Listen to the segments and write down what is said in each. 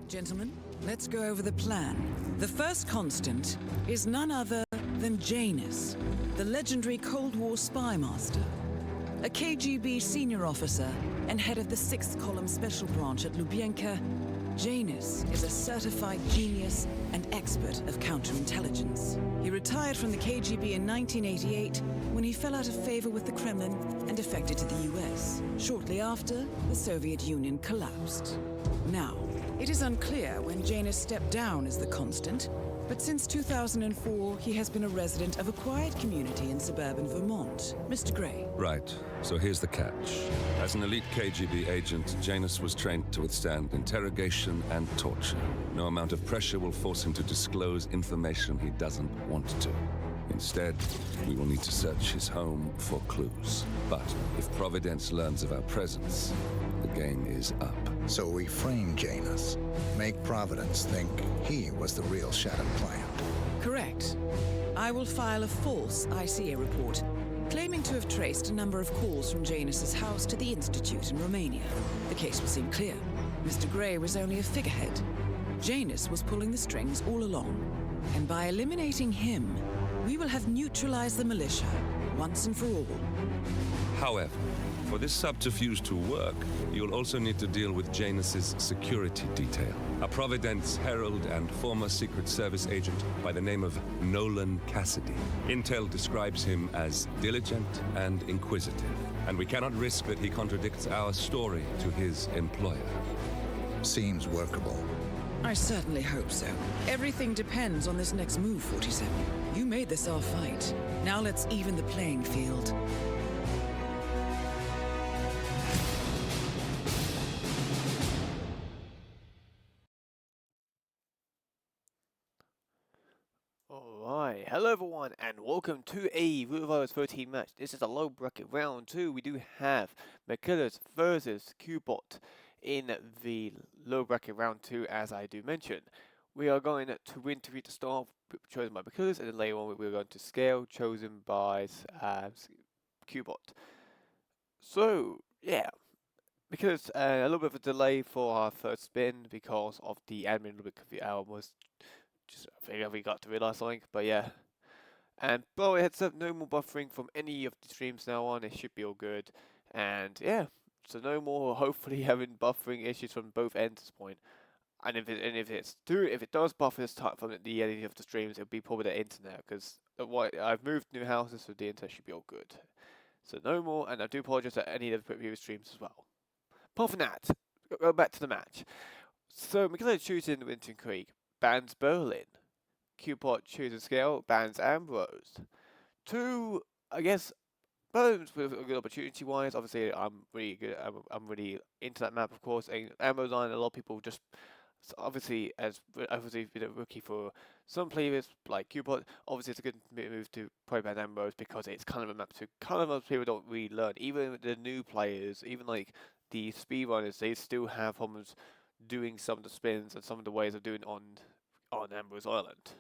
Gentlemen, let's go over the plan. The first constant is none other than Janus, the legendary Cold War spy master. A KGB senior officer and head of the 6th Column Special Branch at Lubyanka, Janus is a certified genius and expert of counterintelligence. He retired from the KGB in 1988 when he fell out of favor with the Kremlin and defected to the US. Shortly after, the Soviet Union collapsed. Now, it is unclear when Janus stepped down as the constant, but since 2004, he has been a resident of a quiet community in suburban Vermont. Mr. Gray. Right. So here's the catch. As an elite KGB agent, Janus was trained to withstand interrogation and torture. No amount of pressure will force him to disclose information he doesn't want to. Instead, we will need to search his home for clues. But if Providence learns of our presence, the game is up. So we frame Janus, make Providence think he was the real shattered plant. Correct. I will file a false ICA report, claiming to have traced a number of calls from Janus's house to the Institute in Romania. The case will seem clear. Mr. Gray was only a figurehead. Janus was pulling the strings all along. And by eliminating him, we will have neutralized the militia, once and for all. However, for this subterfuge to work, you'll also need to deal with Janus's security detail. A Providence herald and former Secret Service agent by the name of Nolan Cassidy. Intel describes him as diligent and inquisitive, and we cannot risk that he contradicts our story to his employer. Seems workable. I certainly hope so. Everything depends on this next move, 47. You made this our fight. Now let's even the playing field. Alright, hello everyone and welcome to a Roulette 13 match. This is a low bracket round 2. We do have Mikulers versus Quibbolt in the low bracket round 2, as I do mention. We are going to win to reach the star, chosen by Mikulers, and then later on we're going to scale, chosen by Quibbolt. So, yeah, because a little bit of a delay for our first spin because of the admin, a little bit was just I think we got to realise something, but yeah. And by the way, heads up, no more buffering from any of the streams now on. It should be all good, and yeah, so no more hopefully having buffering issues from both ends at this point. And if it does buffer this time from the end of the streams, it'll be probably the internet, because I've moved new houses, so the internet should be all good. So no more, and I do apologise for any of the previous streams as well. Apart from that, go back to the match. So Mikulers choosing Winton Creek, bans Berlin. Quibbolt chooses Scale, bans Ambrose. Two, I guess, both with a good opportunity wise. Obviously, I'm really good. I'm really into that map, of course. And Ambrose Line, a lot of people just obviously been a rookie for some players like Quibbolt. Obviously, it's a good move to play ban Ambrose because it's kind of a map to kind of most people don't really learn. Even the new players, even like the speedrunners, they still have problems doing some of the spins and some of the ways of doing on Ambrose Island.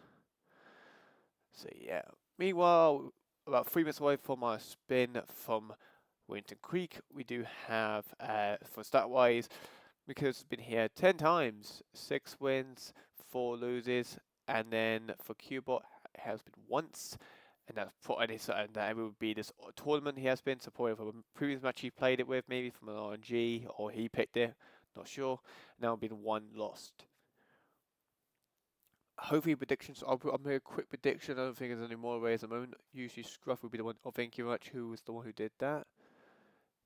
So yeah. Meanwhile, about 3 minutes away from our spin from Winton Creek, we do have for stat wise, because it's been here 10 times, 6 wins, 4 loses, and then for Quibbolt it has been once, and that would be this tournament he has been supporting from a previous match he played it with, maybe from an RNG or he picked it. Not sure. Now been 1 lost. Hopefully predictions. I'll make a quick prediction. I don't think there's any more ways at the moment. Usually Scruff would be the one. Oh, thank you very much. Who was the one who did that?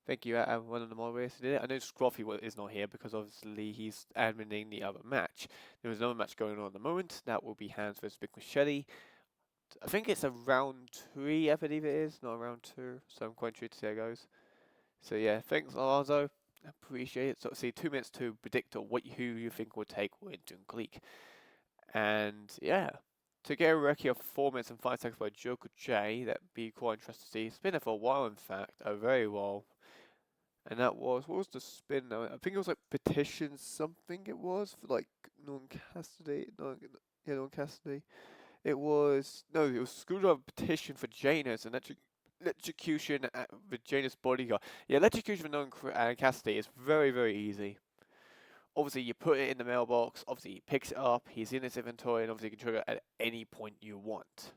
Thank you, one of the moderators who did it. I know Scruffy is not here because obviously he's adminning the other match. There was another match going on at the moment. That will be Hans vs Big Machete. I think it's a round 3, I believe it is, not a round 2. So I'm quite intrigued to see how it goes. So yeah, thanks Alonso. Appreciate it. So see, 2 minutes to predict who you think will take Winton Creek. And yeah, to get a recce of 4 minutes and 5 seconds by Joker J, that'd be quite interesting to see. It's been there for a while, in fact, a very while. And that was, what was the spin now? I think it was like petition something it was, for like non-custody, non-custody. It was Screwdriver petition for Janus, and electrocution with Janus bodyguard. Yeah, electrocution for non-custody is very, very easy. Obviously, you put it in the mailbox. Obviously, he picks it up. He's in his inventory, and obviously, you can trigger at any point you want.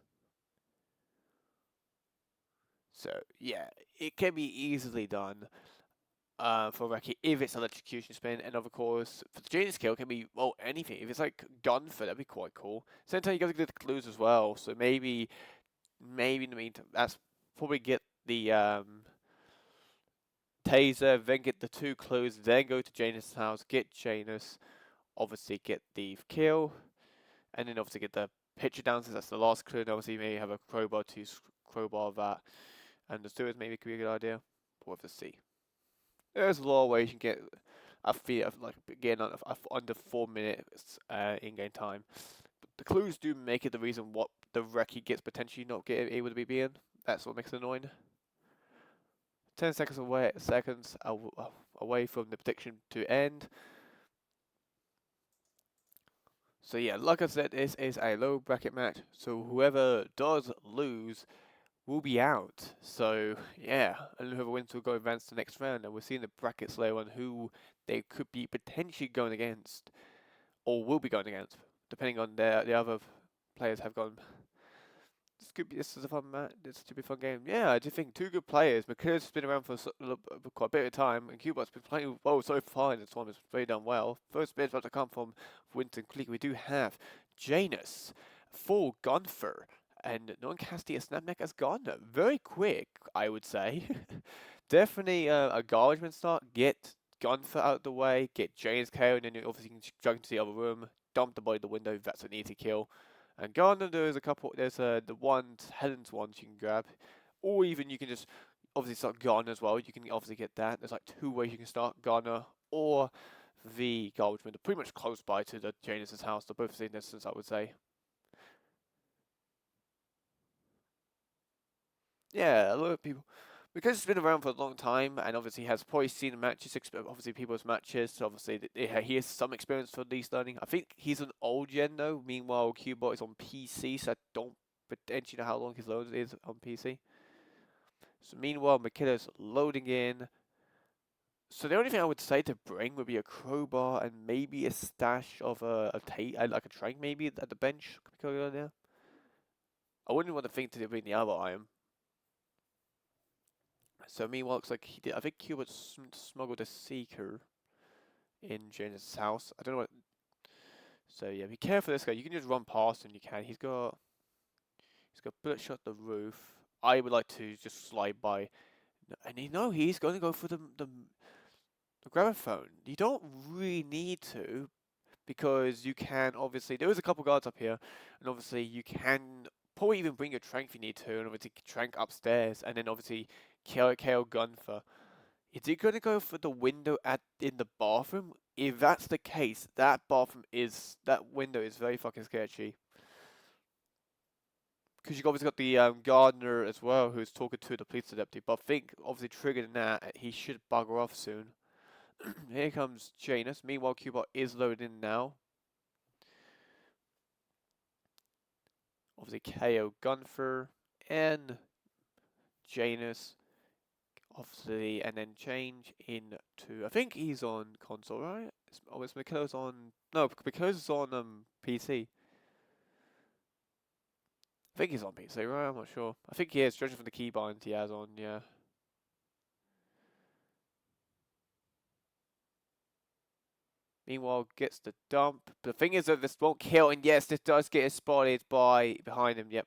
So yeah, it can be easily done for Reki if it's electrocution spin, and of course for the genius kill it can be well anything. If it's like gun for that'd be quite cool. Same time you gotta get the clues as well. So maybe in the meantime, that's probably get the taser, then get the 2 clues, then go to Janus' house, get Janus, obviously get the kill, and then obviously get the picture down since that's the last clue. And obviously, maybe have a crowbar to crowbar that, and the stewards maybe could be a good idea. But we'll have to see. There's a lot of ways you can get a fee of like getting under 4 minutes in-game time. But the clues do make it the reason what the recce gets potentially not get able to be being. That's what makes it annoying. 10 seconds away from the prediction to end. So yeah, like I said, this is a low bracket match. So whoever does lose will be out. So yeah, and whoever wins will go advance to the next round. And we're seeing the brackets later on who they could be potentially going against, or will be going against, depending on the other players have gone. This is a fun match. This should be a fun game. Yeah, I do think 2 good players. Mikulers has been around for quite a bit of time, and Quibbolt's been playing well so far in this one. It's very done well. First bit about to come from Winton Clique. We do have Janus, full Gunfer, and non casting a snapback has gone very quick, I would say. Definitely a garbage start. Get Gunfer out of the way, get Janus KO, and then you obviously can jump into the other room, dump the body in the window. That's an easy kill. And Gardner, there's a couple. There's the Helen's ones you can grab, or even you can just obviously start Gardner as well. You can obviously get that. There's like 2 ways you can start Gardner or the garbage window. Pretty much close by to the Janus' house. They're both the same distance, I would say. Yeah, a lot of people. Because it's been around for a long time, and obviously has probably seen matches, obviously people's matches, so obviously he has some experience for these learning. I think he's an old gen though, meanwhile Quibbolt is on PC, so I don't potentially know how long his load is on PC. So meanwhile, Mikulers loading in. So the only thing I would say to bring would be a crowbar and maybe a stash of like a trank maybe at the bench. Could be there. I wouldn't want to think to bring the other item. So meanwhile, looks like he did. I think Quibbolt smuggled a seeker in Janus' house. I don't know what. So yeah, be careful of this guy. You can just run past him. You can. He's got bullet shot the roof. I would like to just slide by, and he's going to go for the gramophone. You don't really need to, because you can obviously. There is a couple guards up here, and obviously you can probably even bring your trank if you need to, and obviously trank upstairs, and then obviously KO Gunfer. Is he going to go for the window in the bathroom? If that's the case, that window is very fucking sketchy. Because you've obviously got the gardener as well, who's talking to the police deputy. But I think, obviously triggering that, he should bugger off soon. Here comes Janus. Meanwhile, Quibbolt is loaded in now. Obviously KO Gunfer and Janus. Obviously, and then change into. I think he's on console, right? It's Mikulers on. No, because it's on PC. I think he's on PC, right? I'm not sure. I think he is, judging from the keybinds he has on, yeah. Meanwhile, gets the dump. The thing is that this won't kill, and yes, this does get spotted by behind him. Yep.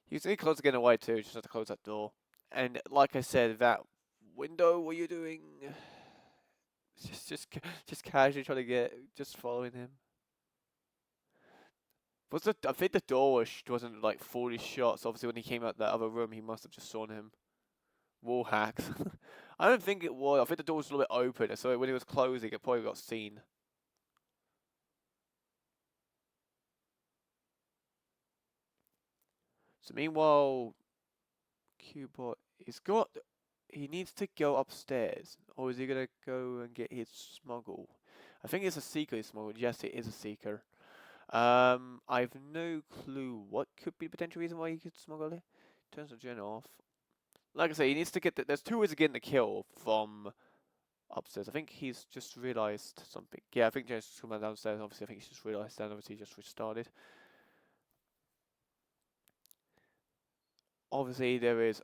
He's really close to getting away too. Just have to close that door. And like I said, that window, what are you doing? Just casually trying to just following him. I think the door wasn't like fully shut, so obviously when he came out that other room, he must have just saw him. Wall hacks. I don't think it was. I think the door was a little bit open, so when it was closing, it probably got seen. So meanwhile, Quibbolt he needs to go upstairs, or is he gonna go and get his smuggle? I think it's a seeker smuggle. Yes, it is a seeker. I've no clue what could be the potential reason why he could smuggle it. Turns the gen off. Like I say, he needs to get there's 2 ways of getting the kill from upstairs. I think he's just realised something. Yeah, I think James is coming downstairs. Obviously, I think he's just realised then. Obviously, he just restarted. Obviously, there's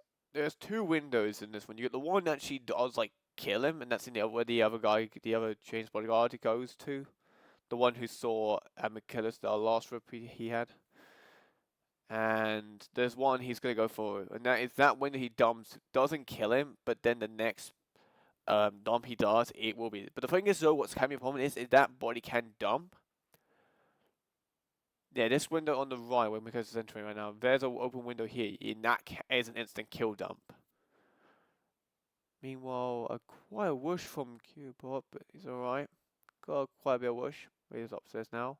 two windows in this one. You get the one that actually does like kill him, and that's in the where the other guy, the other James bodyguard, goes to. The one who saw Mikulers, the last repeat he had. And there's one he's gonna go for, and that is that window he dumps doesn't kill him, but then the next dump he does, it will be. But the thing is though, what's can be a problem is that body can dump. Yeah, this window on the right, where Mikulers is entering right now, there's an open window here, and that is an instant kill dump. Meanwhile, quite a whoosh from Quibbolt, but he's alright. Got quite a bit of whoosh. He's upstairs now.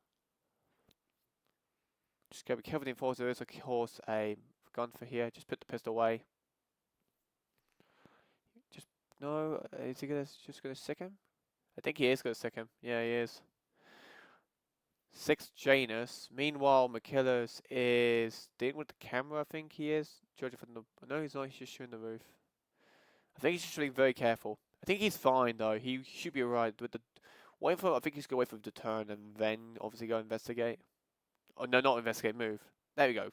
Just gotta be careful with the enforcer. There is, of course, a gun for here. Just put the pistol away. Just, no, is he just gonna sick him? I think he is gonna sick him. Yeah, he is. 6 Janus. Meanwhile, Mikulers is dealing with the camera, I think he is. Judging from the... No, he's not. He's just shooting the roof. I think he's just being very careful. I think he's fine, though. He should be alright with the... I think he's gonna wait for the turn and then obviously go investigate. Oh, no, not investigate, move. There we go.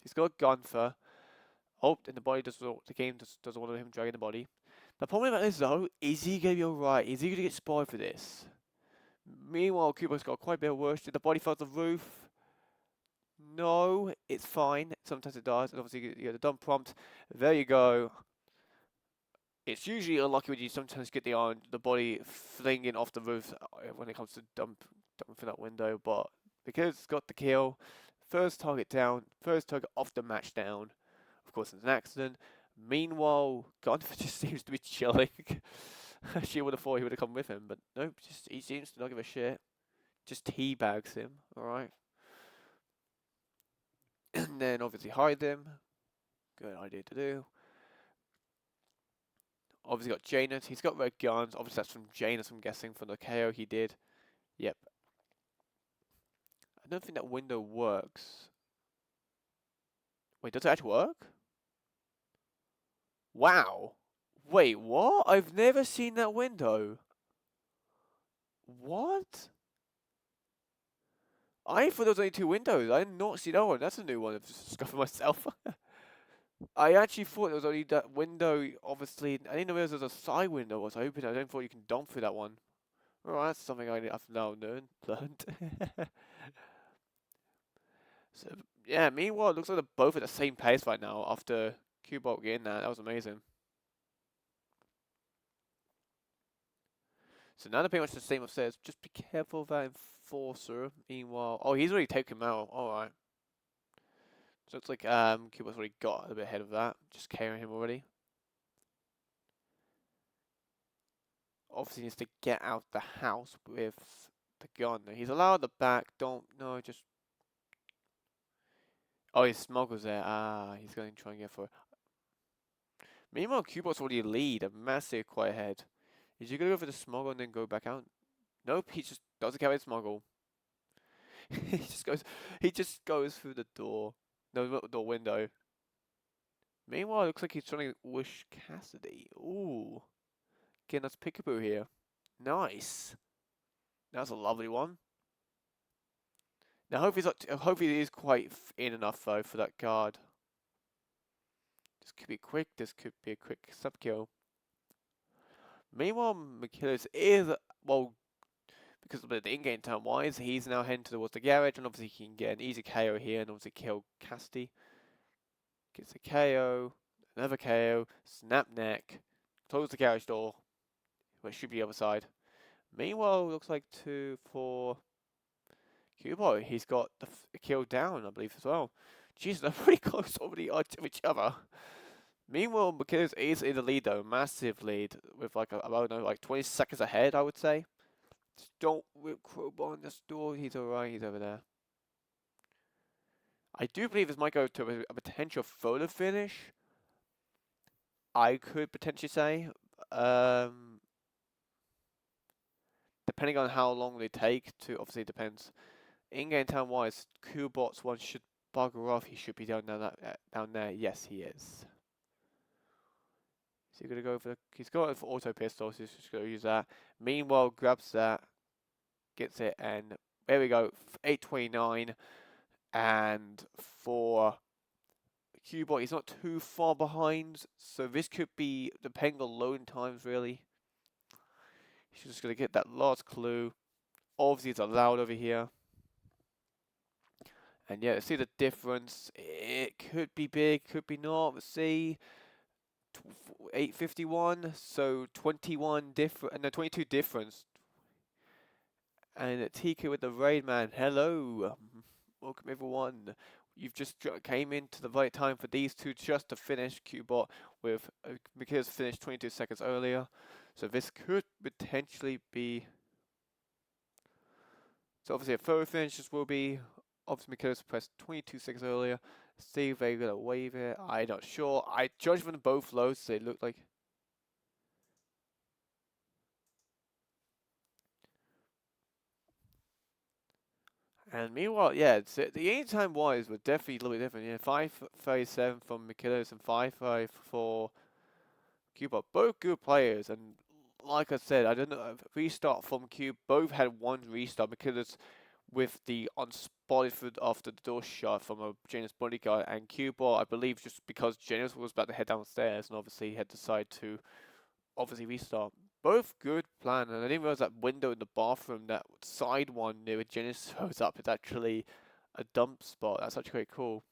He's got a gun for... Oh, and the body doesn't... The game doesn't want him dragging the body. The problem about this, though, is he gonna be alright? Is he gonna get spotted for this? Meanwhile, Quibbolt's got quite a bit of worse. Did the body fall off the roof? No, it's fine. Sometimes it does. And obviously, you get the dump prompt. There you go. It's usually unlucky when you sometimes get the body flinging off the roof when it comes to dumping from that window. But because it's got the kill, first target down, first target off the match down. Of course, it's an accident. Meanwhile, Gunfer just seems to be chilling. She would have thought he would have come with him, but nope, he seems to not give a shit. Just teabags him, alright. And then obviously hide them. Good idea to do. Obviously got Janus, he's got red guns. Obviously that's from Janus, I'm guessing, from the KO he did. Yep. I don't think that window works. Wait, does it actually work? Wow. Wait, what? I've never seen that window. What? I thought there was only 2 windows. I did not see that one. That's a new one. I've just discovered myself. I actually thought there was only that window, obviously. I didn't know there was a side window was open. I don't thought you can dump through that one. Alright, that's something I've now learned. So, yeah, meanwhile, it looks like they're both at the same pace right now after Quibbolt getting that. That was amazing. So now they're pretty much the same upstairs. Just be careful of that enforcer. Meanwhile, oh, he's already taken him out. Alright. So it's like Quibbolt's already got a bit ahead of that. Just carrying him already. Obviously needs to get out the house with the gun. He's allowed the back. No, just... Oh, his smuggler's there. Ah, he's going to try and get for it. Meanwhile, Quibbolt's already lead. A massive quite ahead. Is he going to go for the smuggle and then go back out? Nope, he just doesn't carry the smuggle. He just goes through the door. No, not the door, window. Meanwhile, it looks like he's trying to wish Cassidy. Ooh. Getting us Peekaboo here. Nice. That's a lovely one. Now, hopefully he is quite in enough, though, for that guard. This could be quick. This could be a quick sub-kill. Meanwhile, Mikulers is, well, because of the in-game time-wise, he's now heading towards the garage, and obviously he can get an easy KO here, and obviously kill Cassidy. Gets a KO, another KO, snap neck, close the garage door, which should be the other side. Meanwhile, looks like 2 for Quibbolt. He's got the kill down, I believe, as well. Jeez, they're pretty close already to each other. Meanwhile, Mikulers is in the lead though, massive lead, with like, I don't know, like 20 seconds ahead, I would say. Just don't whip Crowbar on this door, he's alright, he's over there. I do believe this might go to a potential photo finish. I could potentially say. Depending on how long they take to, obviously it depends. In-game time-wise, Quibbolt's one should bugger off, he should be down there, yes he is. So you're gonna go for he's got it for auto pistol, so he's just gonna use that. Meanwhile, grabs that, gets it, and there we go, 829. And for Quibbolt, he's not too far behind, so this could be depending on loading times really. He's just gonna get that last clue. Obviously, it's allowed over here. And yeah, see the difference. It could be big, could be not. Let's see. 851, so 21 different, no, 22 difference. And TK with the raid man. Hello, welcome everyone. You've just came into the right time for these two just to finish. Quibbolt with Mikulers finished 22 seconds earlier, so this could potentially be. So obviously a photo finish will be. Obviously Mikulers pressed 22 seconds earlier. See if they're gonna wave it. I'm not sure. I judge them both lows, so they look like. And meanwhile, yeah, the game time wise was definitely a little bit different. Yeah, 5:37 from Mikulers and 5:5 for Quibbolt. Both good players, and like I said, I don't know. Restart from Cube. Both had one restart. Mikulers with the unspotted foot after the door shot from a Janus bodyguard, and Quibbolt, I believe, just because Janus was about to head downstairs, and obviously had decided to obviously restart. Both good plan, and I didn't realize that window in the bathroom, that side one near where Janus shows up, is actually a dump spot. That's actually quite cool.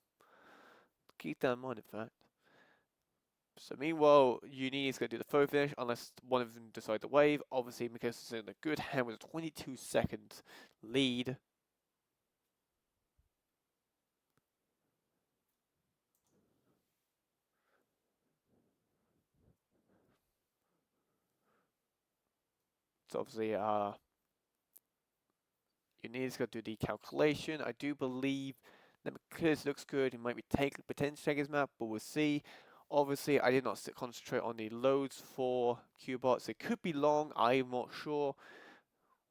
Keep that in mind, in fact. So meanwhile, Uni is going to do the photo finish unless one of them decide to wave. Obviously, Mikulers is in a good hand with a 22 second lead. So obviously, Uni is going to do the calculation. I do believe that Mikulers looks good. He might be potentially taking his map, but we'll see. Obviously, I did not concentrate on the loads for Quibbolt, so it could be long. I'm not sure.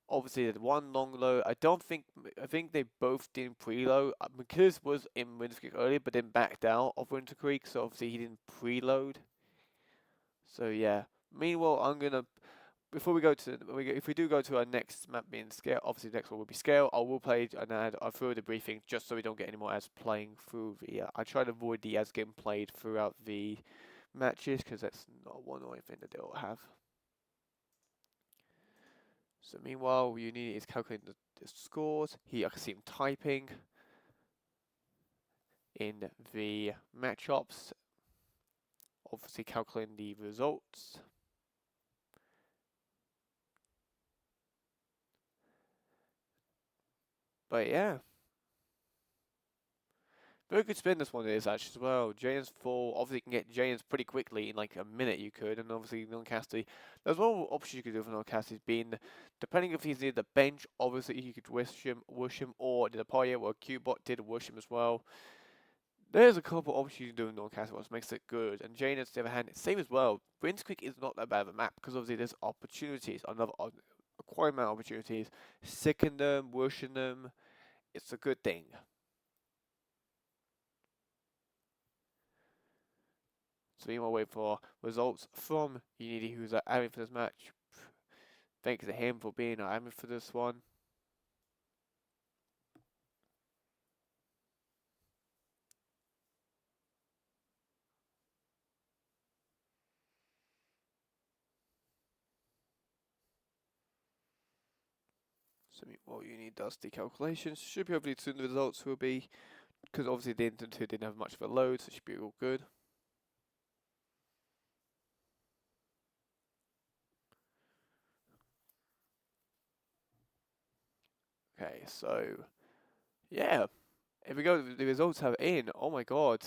Obviously, there's one long load. I think they both didn't preload. Mikulers was in Winter Creek earlier, but then backed out of Winter Creek, so obviously he didn't preload. So yeah. Meanwhile, I'm gonna before we go to if we do go to our next map being scale, obviously the next one will be scale. I will play an ad through the briefing just so we don't get any more ads playing through the. I try to avoid the ads getting played throughout the matches because that's not one annoying thing that they'll have. So meanwhile, Uni is calculating the scores. I can see him typing in the matchups. Obviously calculating the results. But yeah. Very good spin this one is actually as well. Janus full. Obviously you can get Janus pretty quickly in like a minute you could, and obviously non-casty. There's one option you could do for non-casty being depending if he's near the bench, obviously you could wish him or did a party where Quibbolt did wish him as well. There's a couple options you can do in non-casty which makes it good. And Janus on the other hand, same as well. Winter Creek is not that bad of a map because obviously there's opportunities, another quite amount of opportunities. Sicking them, wishing them. It's a good thing. So meanwhile, wait for results from Unity, who's aiming for this match. Thanks to him for being aiming for this one. So meanwhile, Unity does the calculations. Should be hopefully soon the results will be, because obviously the Intent 2 didn't have much of a load, so it should be all good. Okay, so yeah, if we go, the results have in. Oh my god,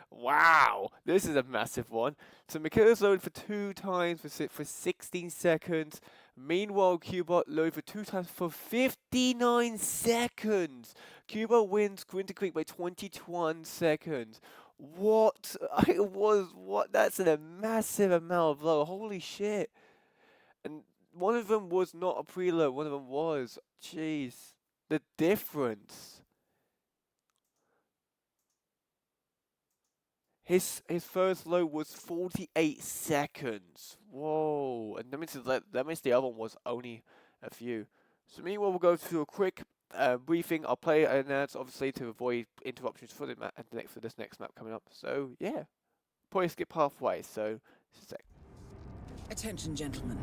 wow, this is a massive one. So Mikulers loaded for 2 times for 16 seconds. Meanwhile, Quibbolt loaded for 2 times for 59 seconds. Quibbolt wins Winter Creek by 21 seconds. What? That's a massive amount of load. Holy shit. And one of them was not a preload, one of them was. Jeez. The difference. His first load was 48 seconds. Whoa! And that means the other one was only a few. So meanwhile, we'll go through a quick briefing. I'll play and that's obviously to avoid interruptions for the map and for this next map coming up. So yeah, probably skip halfway. So just a sec. Attention, gentlemen.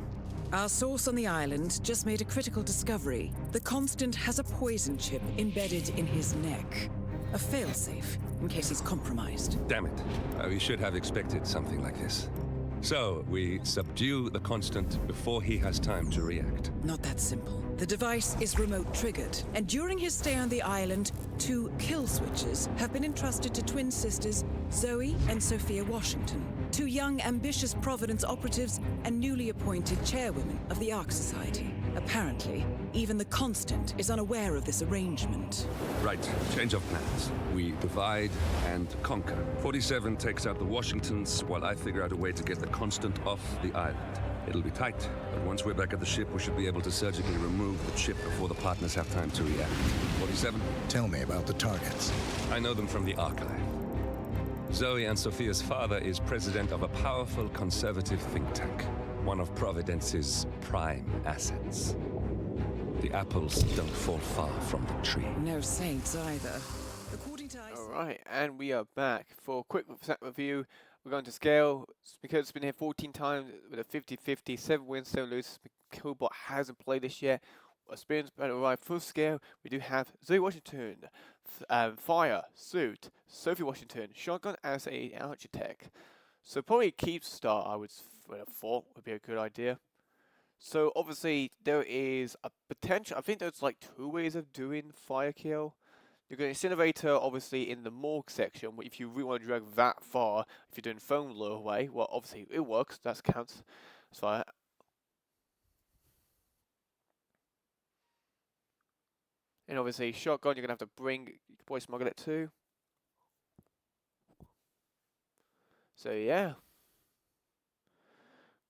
Our source on the island just made a critical discovery. The Constant has a poison chip embedded in his neck. A failsafe, in case he's compromised. Damn it. We should have expected something like this. So, we subdue the Constant before he has time to react. Not that simple. The device is remote triggered, and during his stay on the island, 2 kill switches have been entrusted to twin sisters Zoe and Sophia Washington, 2 young, ambitious Providence operatives and newly appointed chairwomen of the Ark Society. Apparently, even the Constant is unaware of this arrangement. Right, change of plans. We divide and conquer. 47 takes out the Washingtons, while I figure out a way to get the Constant off the island. It'll be tight, but once we're back at the ship, we should be able to surgically remove the chip before the partners have time to react. 47? Tell me about the targets. I know them from the archive. Zoe and Sophia's father is president of a powerful conservative think tank, one of Providence's prime assets. The apples don't fall far from the tree. No saints either. According to Alright, and we are back for a quick set review. We're going to scale, because it's been here 14 times with a 50-50, 7 wins, 7 loses. Quibbolt hasn't played this yet. Experience battle arrive full scale. We do have Zoe Washington, Fire, Suit, Sophie Washington, Shotgun as a architect. So probably keep start, I would have thought would be a good idea. So obviously there is a potential, I think there's like 2 ways of doing fire kill. You've got an incinerator obviously in the morgue section, if you really want to drag that far, if you're doing phone lure away, well obviously it works, that counts as fire. And obviously shotgun you're going to have to bring, you can probably smuggle it too. So yeah.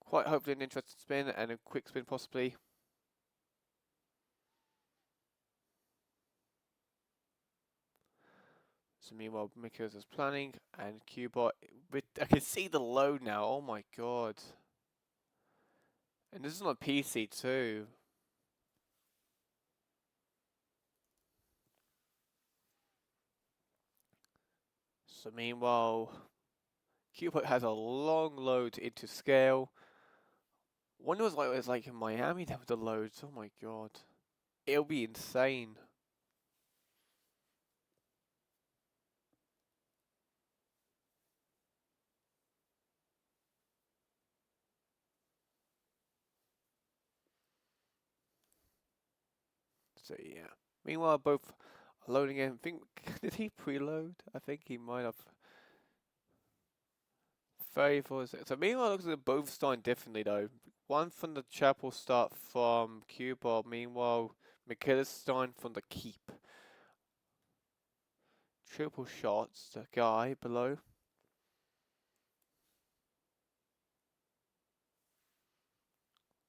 Quite hopefully an interesting spin and a quick spin possibly. So meanwhile, Mikulers is planning, and Quibbolt, I can see the load now, oh my god. And this is on PC too. So meanwhile, Quibbolt has a long load into scale. Wonder what it was like in Miami then with the loads, oh my god. It'll be insane. So yeah. Meanwhile, both are loading in. I think did he preload? I think he might have. 34. So meanwhile, it looks like they're both starting differently though. One from the chapel start from Quibbolt. Meanwhile, Mikulers starting from the keep. Triple shots. The guy below.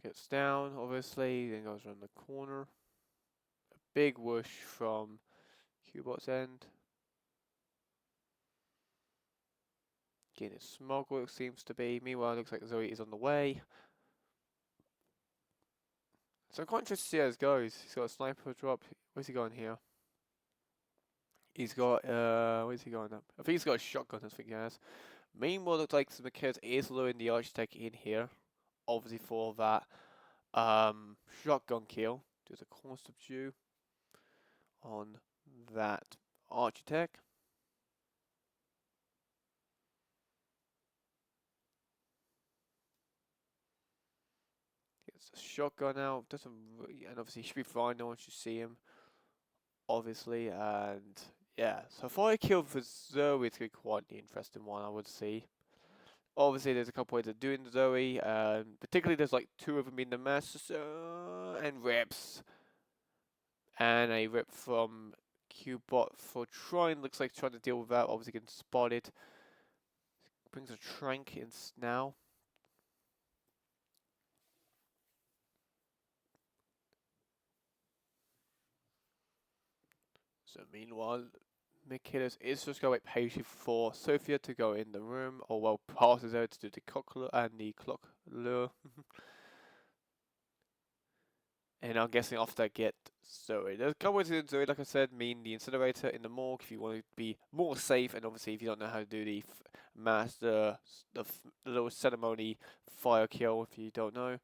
Gets down, obviously, then goes around the corner. A big whoosh from Quibbolt's end. Getting it smuggled, it seems to be. Meanwhile, it looks like Zoe is on the way. So I'm quite interested to see how this goes. He's got a sniper drop. Where's he going here? He's got, where's he going up? I think he's got a shotgun, I think he has. Meanwhile, it looks like Mikulers is luring the architect in here. Obviously for that shotgun kill. There's a corner subdue on that architect. Gets a shotgun out, doesn't and obviously he should be fine, no one should see him. Obviously, and yeah, so fire kill for Zoe is quite the interesting one, I would see. Obviously, there's a couple ways of doing Zoe, particularly there's like 2 of them in the master and rips. And a rip from Quibbolt for trying, looks like trying to deal with that, obviously getting spotted. Brings a trank in now. So meanwhile, Mikulers is just going to wait patiently for Sophia to go in the room, or well, passes over to do the clock and the clock lure. And I'm guessing after I get Zoe. There's a couple ways to do Zoe, like I said, mean the incinerator in the morgue if you want to be more safe, and obviously if you don't know how to do the master, the little ceremony fire kill if you don't know.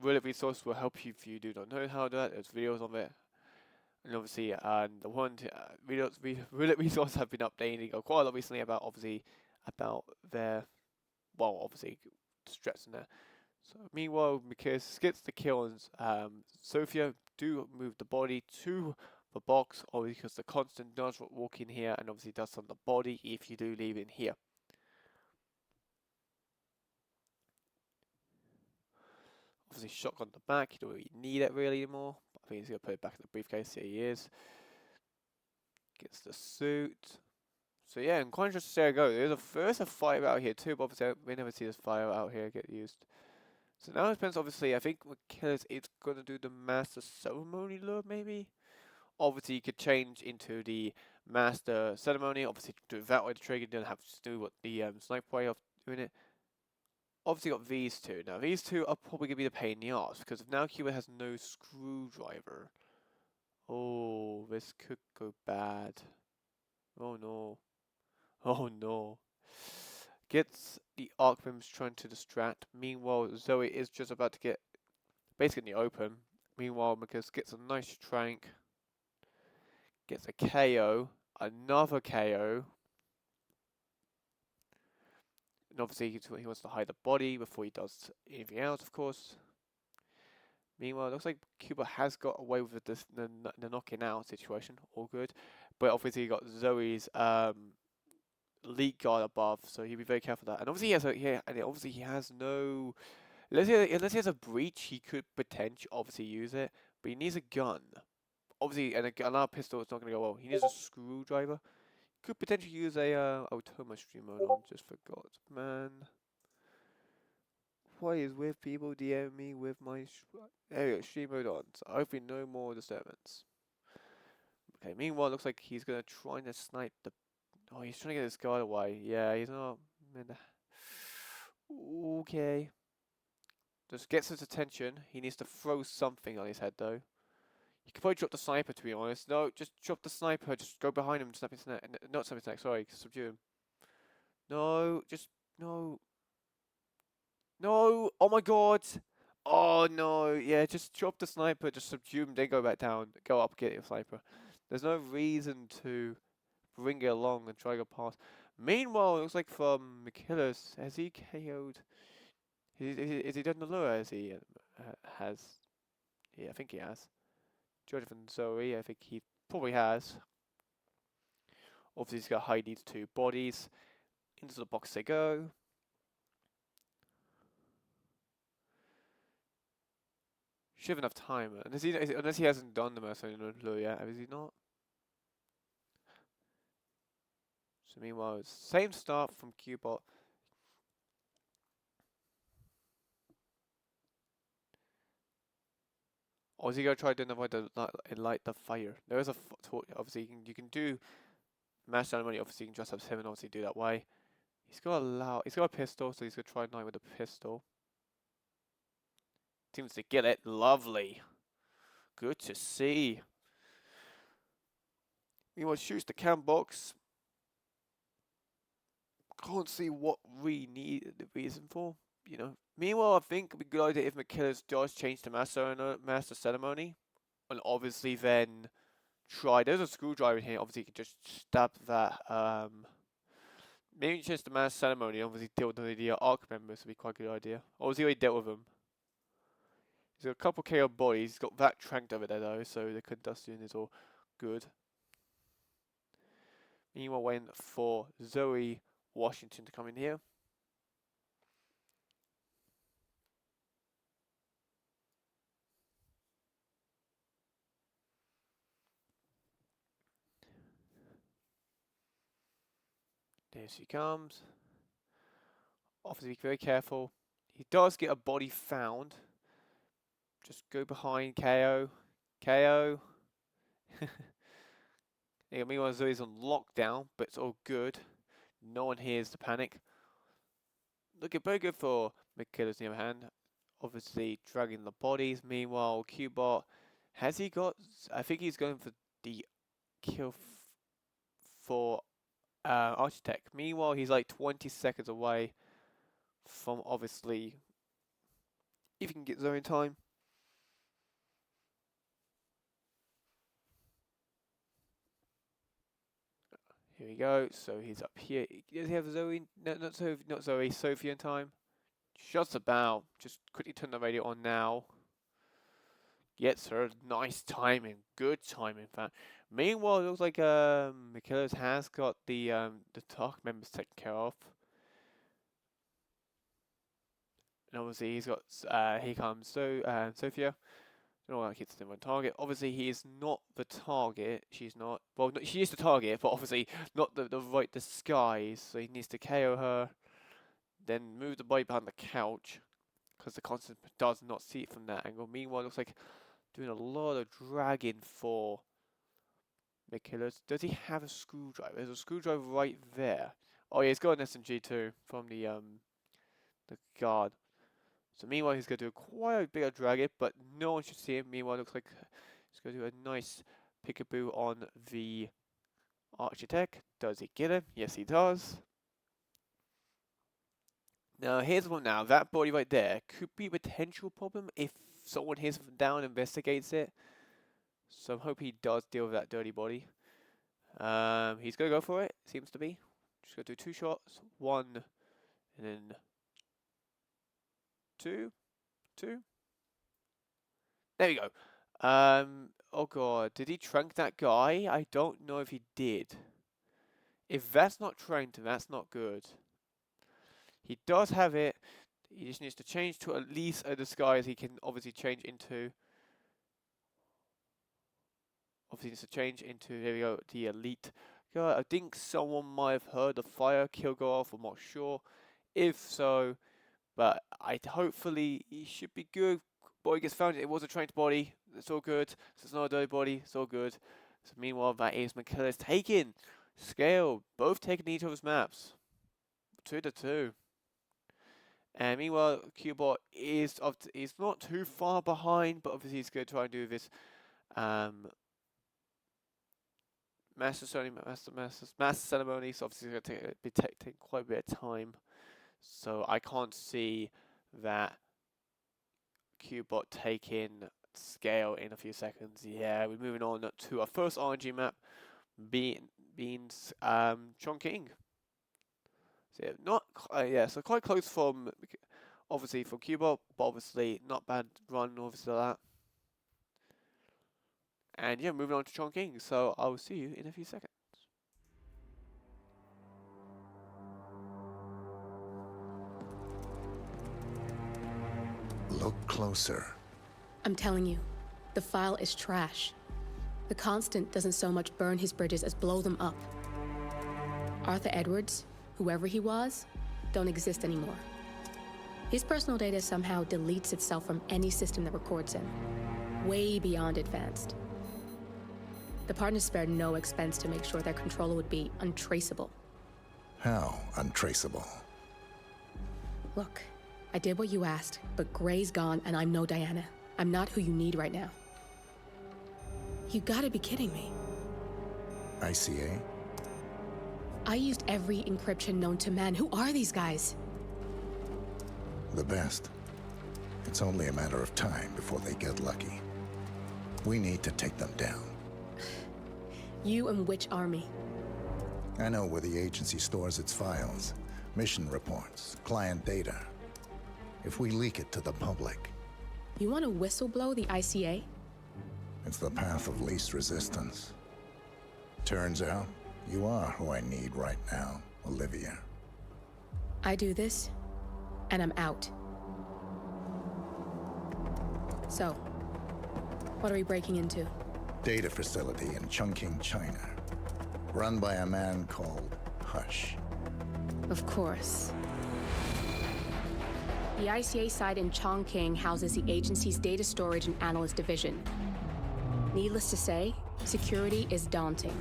Roulette resource will help you if you do not know how to do that. There's videos on it. And obviously, the one Roulette resource have been updating quite a lot recently about their, well, obviously stress in there. So meanwhile, Mikulers gets the kill and Sophia do move the body to the box, obviously because the constant does walk in here and obviously does on the body if you do leave in here. Obviously shotgun the back, you don't really need it really anymore. I think he's going to put it back in the briefcase, here he is. Gets the suit. So yeah, and quite interesting to see how it goes. There's a fire out here too, but obviously we never see this fire out here get used. So now it depends, obviously, I think Mikulers is going to do the master ceremony lure, maybe? Obviously, you could change into the master ceremony, obviously do it that way to trigger, you don't have to do what the sniper way of doing it. Obviously got these two. Now, these two are probably going to be the pain in the arse, because if now Quibbolt has no screwdriver, oh, this could go bad. Oh no. Oh no. Gets the arc rims trying to distract. Meanwhile, Zoe is just about to get basically in the open. Meanwhile, Mikulers gets a nice trank. Gets a KO. Another KO. And obviously he wants to hide the body before he does anything else, of course. Meanwhile, it looks like Quibbolt has got away with the knocking out situation. All good. But obviously he got Zoe's leak guard above, so he'll be very careful of that. And obviously he has no. Unless he has a breach, he could potentially obviously use it, but he needs a gun. Obviously, and another pistol is not going to go well. He needs a screwdriver. Could potentially use a. Oh, turn my stream mode on. Just forgot, man. What is with people DM me with my there we go, stream mode on. So hopefully no more disturbance. Okay. Meanwhile, it looks like he's going to try to snipe the. Oh, he's trying to get his guard away. Yeah, he's not. Okay. Just gets his attention. He needs to throw something on his head, though. He could probably drop the sniper, to be honest. No, just drop the sniper. Just go behind him and snap his neck. Not snap his neck, sorry. Subdue him. No, just... No. No! Oh my god! Oh no, yeah, just drop the sniper, just subdue him, then go back down. Go up, get your sniper. There's no reason to bring it along and try to go past. Meanwhile, it looks like from Mikulers, has he KO'd? Is he done the lure as he has? Yeah, I think he has. Jonathan Zoe, I think he probably has. Obviously, he's got to hide these two bodies. Into the box they go. Should have enough time. Unless he hasn't done the mercenary lure yet, has he not? So meanwhile, same start from Quibbolt. Or is he gonna try to avoid the light the fire? There is a torch. Obviously, you can do mass ceremony. Obviously, you can dress up him and obviously do that way. He's got a pistol, so he's gonna try night with a pistol. Seems to get it. Lovely. Good to see. Meanwhile, shoots the cam box. Can't see what we need the reason for. You know. Meanwhile, I think it'd be a good idea if Mikulers does change to master ceremony, and obviously then try. There's a screwdriver in here. Obviously, you can just stab that. Maybe just the master ceremony. Obviously, deal with the arc members would be quite a good idea. Obviously, already dealt with them. He's got a couple KO bodies. He's got that tranked over there though, so the contestant is all good. Meanwhile, waiting for Zoe Washington to come in here. There she comes. Obviously, be very careful. He does get a body found. Just go behind KO. KO. Meanwhile, Zoe's on lockdown, but it's all good. No one hears the panic. Looking very good for Mikulers on the other hand. Obviously dragging the bodies. Meanwhile, Quibbolt, has he got... I think he's going for the kill for Architect. Meanwhile, he's like 20 seconds away from obviously... if he can get Zoe in time. Here we go. So he's up here. Does he have Zoe? No, not Zoe. Sophie in time. Just about. Just quickly turn the radio on now. Gets her. Nice timing. Good timing, in fact. Meanwhile, it looks like Mikulers has got the talk members taken care of. And obviously he's got here comes Sophia. I don't know why hits him on target. Obviously, he is not the target. She's not. Well, no, she is the target, but obviously not the right disguise. So he needs to KO her, then move the body behind the couch, because the constant does not see it from that angle. Meanwhile, it looks like doing a lot of dragging for Mikulers. Does he have a screwdriver? There's a screwdriver right there. Oh yeah, he's got an SMG too from the guard. So meanwhile, he's going to do quite a bit of dragging, but no one should see him. Meanwhile, it looks like he's going to do a nice peekaboo on the Architect. Does he get him? Yes, he does. Now, here's one now. That body right there could be a potential problem if someone hits him down and investigates it. So I hope he does deal with that dirty body. He's going to go for it, seems to be. Just going to do 2 shots. 1, and then... Two. There we go. Oh god, did he trank that guy? I don't know if he did. If that's not tranked, that's not good. He does have it. He just needs to change to at least a disguise he can obviously change into. Obviously needs to change into, there we go, the elite. God, I think someone might have heard the fire kill go off, I'm not sure. If so... But hopefully he should be good. Body gets found. It was a trained body. It's all good. So it's not a dirty body. It's all good. So meanwhile, that is Mikulers taken. Scale. Both taking each other's maps. 2-2. And meanwhile, Quibbolt is not too far behind, but obviously he's going to try and do this master ceremony. So obviously it's going to be taking quite a bit of time. So I can't see that Quibbolt taking scale in a few seconds. Yeah, we're moving on to our first RNG map, being Chongqing. So yeah, so quite close from obviously from Quibbolt, but obviously not bad run obviously that. And yeah, moving on to Chongqing. So I will see you in a few seconds. Look closer. I'm telling you, the file is trash. The Constant doesn't so much burn his bridges as blow them up. Arthur Edwards, whoever he was, don't exist anymore. His personal data somehow deletes itself from any system that records him. Way beyond advanced. The partners spared no expense to make sure their controller would be untraceable. How untraceable? Look, I did what you asked, but Gray's gone and I'm no Diana. I'm not who you need right now. You gotta be kidding me. ICA? I used every encryption known to man. Who are these guys? The best. It's only a matter of time before they get lucky. We need to take them down. You and which army? I know where the agency stores its files, mission reports, client data. If we leak it to the public... You want to whistleblow the ICA? It's the path of least resistance. Turns out, you are who I need right now, Olivia. I do this, and I'm out. So, what are we breaking into? Data facility in Chongqing, China. Run by a man called Hush. Of course. The ICA site in Chongqing houses the agency's data storage and analyst division. Needless to say, security is daunting.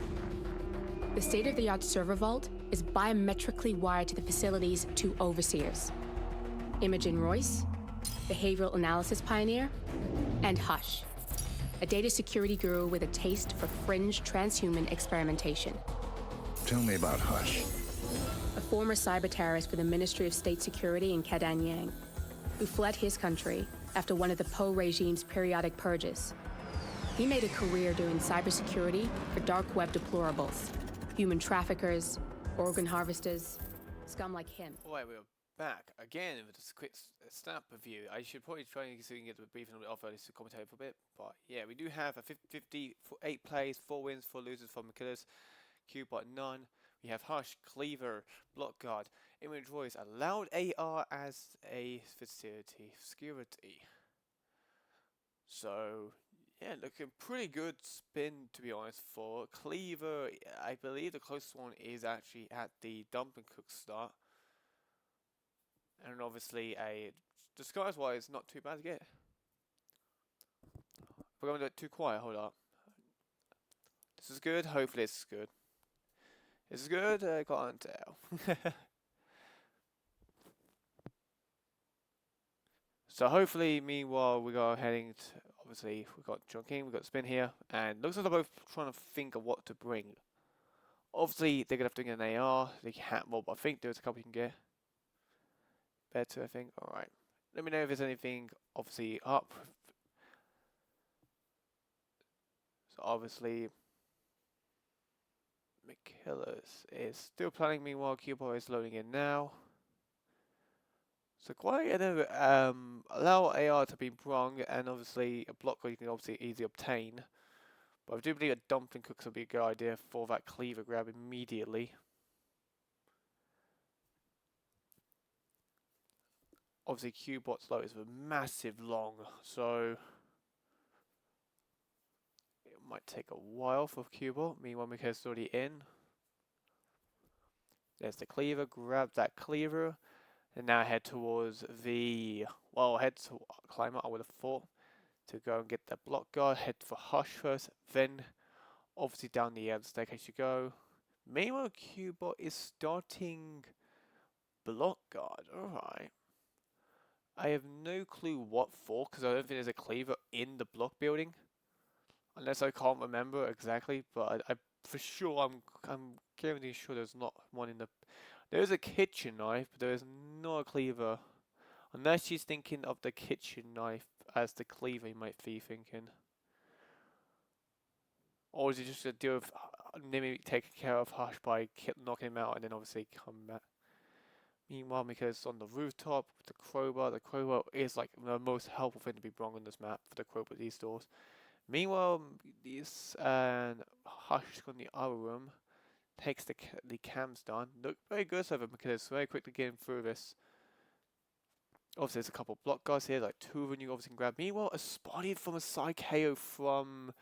The state-of-the-art server vault is biometrically wired to the facility's 2 overseers, Imogen Royce, behavioral analysis pioneer, and Hush, a data security guru with a taste for fringe transhuman experimentation. Tell me about Hush. A former cyber terrorist for the Ministry of State Security in Kadanyang, who fled his country after one of the Po regime's periodic purges. He made a career doing cybersecurity for dark web deplorables, human traffickers, organ harvesters, scum like him. Alright, we're back again with a quick snap review. I should probably try and see if we can get the briefing of this commentary for a bit, but yeah, we do have a 50-50 for 8 plays, 4 wins, 4 losers for Mikulers, Quibbolt none. We have Hush, Cleaver, Blockguard, Image Voice, allowed AR as a facility security. So yeah, looking pretty good spin, to be honest, for Cleaver. I believe the closest one is actually at the dumping cook start. And obviously a disguise wise not too bad to get. We're going to do it too quiet, hold up. This is good, hopefully this is good. This is good, I can't tell. So hopefully, meanwhile, we are heading to, obviously, we've got Junking, we've got Spin here, and looks like they're both trying to think of what to bring. Obviously, they're going to have to bring an AR, they can't mob, I think there's a couple you can get. Better, I think, alright. Let me know if there's anything, obviously, up. So obviously, Mikulers is still planning, meanwhile, Quibbolt is loading in now. So quite allow AR to be brung, and obviously a blocker you can obviously easily obtain. But I do believe a dumpling cooks would be a good idea for that cleaver grab immediately. Obviously Quibbolt's load is a massive long, so it might take a while for Quibbolt. Meanwhile Mikulers already in. There's the cleaver, grab that cleaver. And now head towards the, well, head to climb up, I would have thought, to go and get the block guard. Head for Hush first, then obviously down the staircase you go. Meanwhile, Quibbolt is starting block guard. Alright. I have no clue what for, because I don't think there's a cleaver in the block building. Unless I can't remember exactly, but I for sure, I'm guaranteed sure there's not one in the... There is a kitchen knife, but there is not a cleaver. Unless she's thinking of the kitchen knife as the cleaver, you might be thinking. Or is it just a deal of maybe taking care of Hush by knocking him out and then obviously come back? Meanwhile, because on the rooftop with the crowbar is like the most helpful thing to be brung on this map for the crowbar these doors. Meanwhile, this and Hush in the other room. Takes the cams down. Look very good so far because very quickly getting through this. Obviously there's a couple of block guys here, like 2 of them you obviously can grab. Meanwhile, a spotted from a side KO from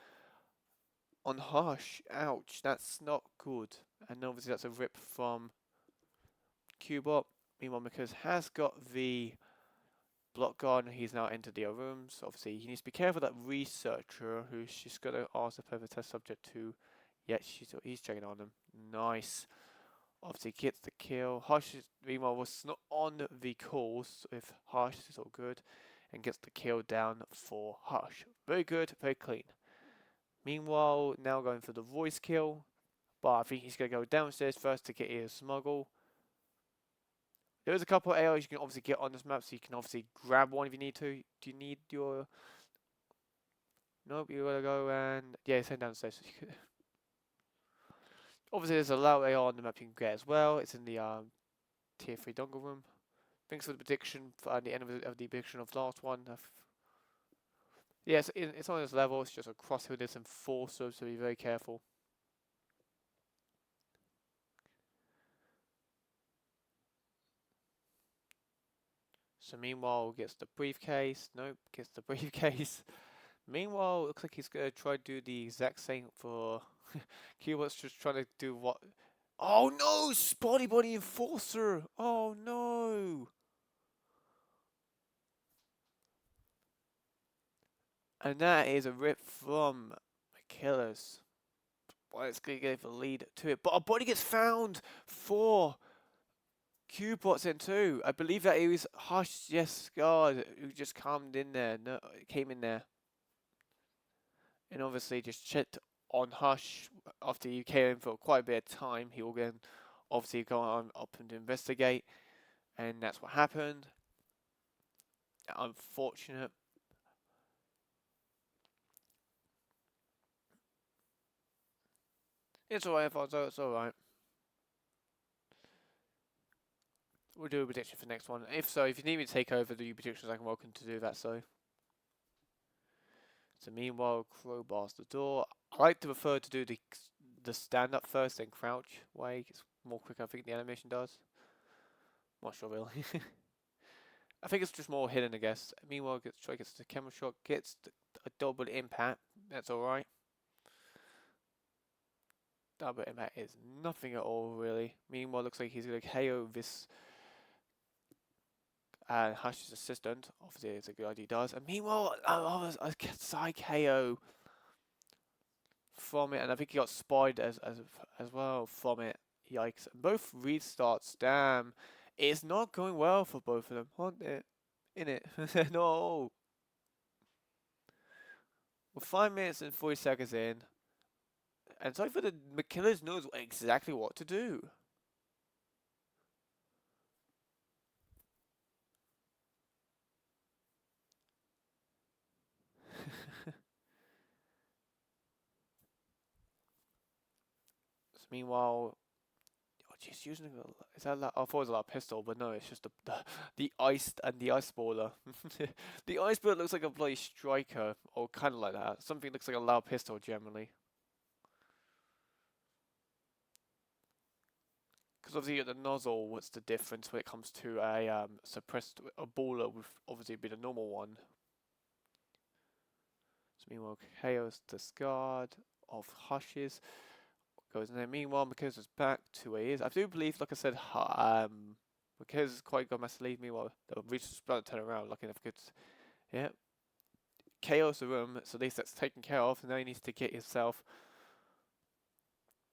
on Hush. Ouch, that's not good. And obviously that's a rip from Quibbolt. Meanwhile, Mikulers has got the block guard and he's now entered the other rooms. Obviously he needs to be careful that researcher who's just gonna ask the further test subject to. Yeah, he's checking on him. Nice. Obviously gets the kill. Hush, meanwhile, was not on the course with Hush. It's all good. And gets the kill down for Hush. Very good, very clean. Meanwhile, now going for the voice kill. But I think he's going to go downstairs first to get his smuggle. There's a couple of AOs you can obviously get on this map. So you can obviously grab one if you need to. Do you need your... Nope, you got to go and... Yeah, send downstairs. Obviously, there's a low AR on the map you can get as well. It's in the tier 3 dongle room. Thanks for the prediction at the end of the prediction of the last one. Yes, it's on this level. It's just a crosshill. There's some forcers, so be very careful. So meanwhile, gets the briefcase. Nope, gets the briefcase. Meanwhile, looks like he's gonna try to do the exact same for. Quibbolt's just trying to do what? Oh no! Spotty Body Enforcer! Oh no! And that is a rip from Mikulers. Well, it's going to give a lead to it. But a body gets found for Quibbolt's in too. I believe that it was Hush, yes, God, who just came in there. And obviously just checked on Hush after he came in for quite a bit of time. He will then obviously go on up and investigate. And that's what happened. Unfortunate. It's alright, Alfonso, it's alright. We'll do a prediction for the next one. If so, if you need me to take over the predictions, I'm welcome to do that, so meanwhile, crowbars the door. I like to prefer to do the stand up first, then crouch way. It's more quick, I think the animation does. Not sure really. I think it's just more hidden, I guess. Meanwhile, gets the camera shot, gets a double impact. That's alright. Double impact is nothing at all, really. Meanwhile, looks like he's going to KO this Hush's assistant. Obviously, it's a good idea he does. And meanwhile, a side KO from it, and I think he got spied as well from it. Yikes! And both restarts. Damn, it's not going well for both of them. Aren't it? In it, no. We're 5 minutes and 40 seconds in, and so for the Mikulers knows exactly what to do. So meanwhile, she's using is that I thought it was a pistol, but no, it's just the ice and the ice baller. The ice baller looks like a bloody striker, or kind of like that. Something looks like a loud pistol generally. Because obviously you get the nozzle. What's the difference when it comes to a suppressed baller? Would obviously be the normal one. So meanwhile, chaos discard of Hushes goes in there. Meanwhile, Mikulers is back to where he is. I do believe, like I said, Mikulers is quite good master lead. Meanwhile, they'll reach the split and turn around. Lucky enough, good. Yeah. Chaos the room, so at least that's taken care of. Now he needs to get himself.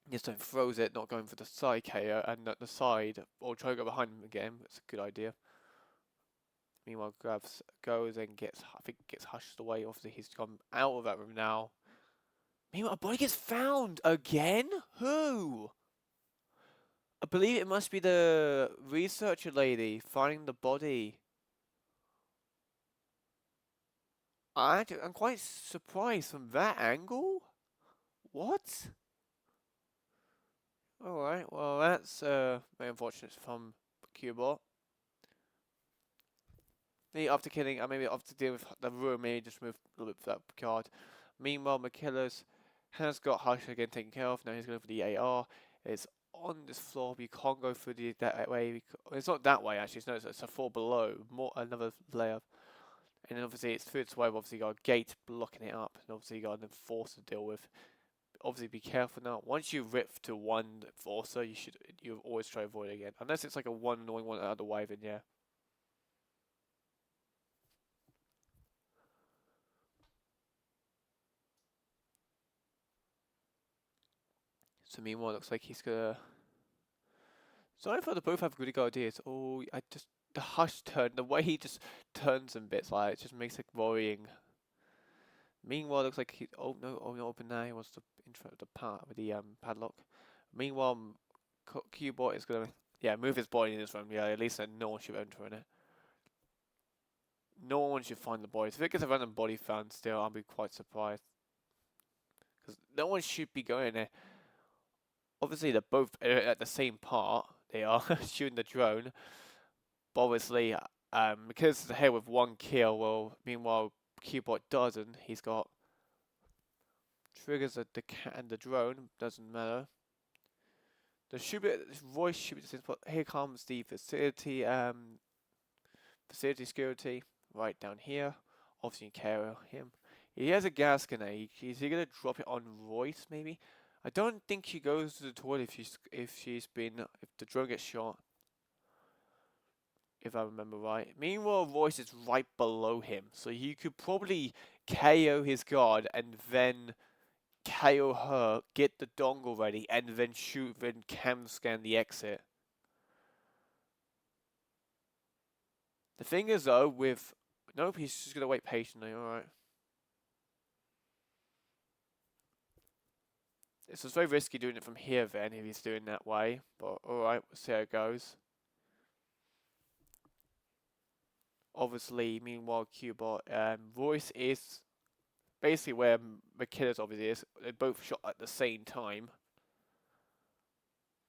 Just don't throws it, not going for the side KO and the side, or try to go behind him again. It's a good idea. Meanwhile, goes and gets, I think, gets hushed away. Obviously, he's gone out of that room now. Meanwhile, a body gets found again? Who? I believe it must be the researcher lady finding the body. I'm quite surprised from that angle. What? Alright, well that's very unfortunate from Quibbolt. Maybe after killing, maybe after dealing with the room, maybe just move a little bit for that card. Meanwhile, Mikulers has got Hush again taken care of. Now he's going for the AR. It's on this floor, but you can't go through that way. It's not that way actually. It's a floor below, another layer. And then obviously it's through its way. Obviously you got a gate blocking it up, and obviously you got an enforcer to deal with. Obviously be careful now. Once you rip to one enforcer, you always try to avoid it again. Unless it's like a one annoying one out of the way, then yeah. So meanwhile, it looks like he's gonna. So I thought they both have really good ideas. Oh, the Hush turn, the way he just turns in bits, like it just makes it worrying. Meanwhile, it looks like he. Oh no! Oh no! Open now. He wants to intro the part with the padlock. Meanwhile, Quibbolt is gonna move his body in this room. Yeah, at least no one should enter in it. No one should find the bodies. If it gets a random body found, still I'll be quite surprised because no one should be going there. Obviously, they're both at the same part. They are shooting the drone. But obviously, because it's here with one kill, well, meanwhile, Quibbolt doesn't. He's got triggers at the cat and the drone. Doesn't matter. The voice should be. But here comes the facility. Facility security right down here. Obviously, you carry him. He has a gas grenade. Is he gonna drop it on Royce? Maybe. I don't think she goes to the toilet if the drone gets shot. If I remember right. Meanwhile, Royce is right below him, so you could probably KO his guard and then KO her, get the dongle ready, and then shoot, then cam scan the exit. The thing is though, with... Nope, he's just gonna wait patiently, alright. It's very risky doing it from here then, if he's doing that way. But alright, we'll see how it goes. Obviously, meanwhile, Quibbolt, Royce is basically where Mikulers obviously is. They both shot at the same time.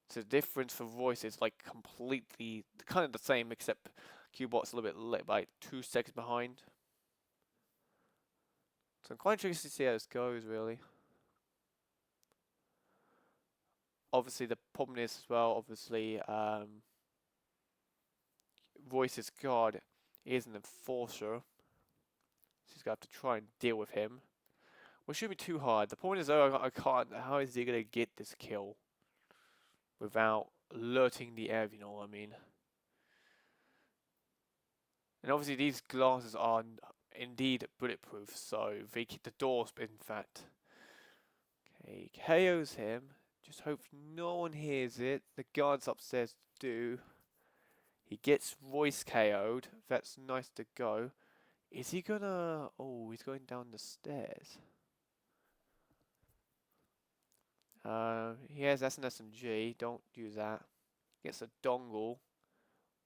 So the difference for Royce is like completely kind of the same, except Quibbolt's a little bit late, like 2 seconds behind. So I'm quite interested to see how this goes, really. Obviously, the problem is as well, obviously, Royce's guard is an enforcer. So he's going to have to try and deal with him. Which shouldn't be too hard. The point is, though, I can't. How is he going to get this kill without alerting the air, you know what I mean? And obviously, these glasses are indeed bulletproof, so they keep the doors, in fact. Okay, KOs him. Just hope no one hears it. The guards upstairs do. He gets Royce KO'd. That's nice to go. Is he gonna... Oh, he's going down the stairs. He has an SMG. Don't use that. Gets a dongle.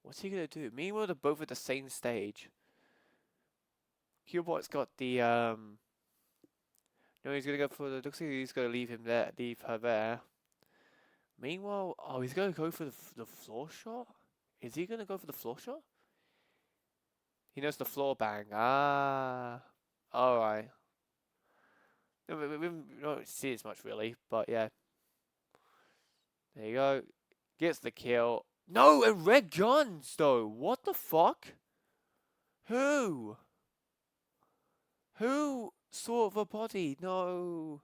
What's he gonna do? Meanwhile, they're both at the same stage. Quibbolt's got the... No, he's gonna go for the... Looks like he's gonna leave him there. Leave her there. Meanwhile... Oh, he's gonna go for the floor shot? Is he gonna go for the floor shot? He knows the floor bang. Ah. Alright. We don't see as much really, but yeah. There you go. Gets the kill. No, and red guns though. What the fuck? Who? Who saw the body? No.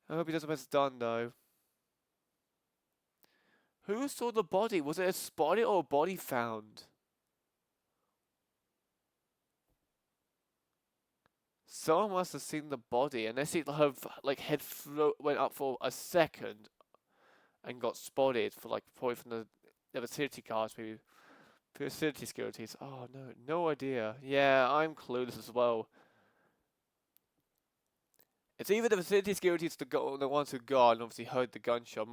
I hope he doesn't mess done though. Who saw the body? Was it a spotted or a body found? Someone must have seen the body, unless it her like head went up for a second and got spotted for like probably from the facility guards, maybe facility securities. Oh no idea. Yeah, I'm clueless as well. It's either the facility securities, the ones who guard and obviously heard the gunshot.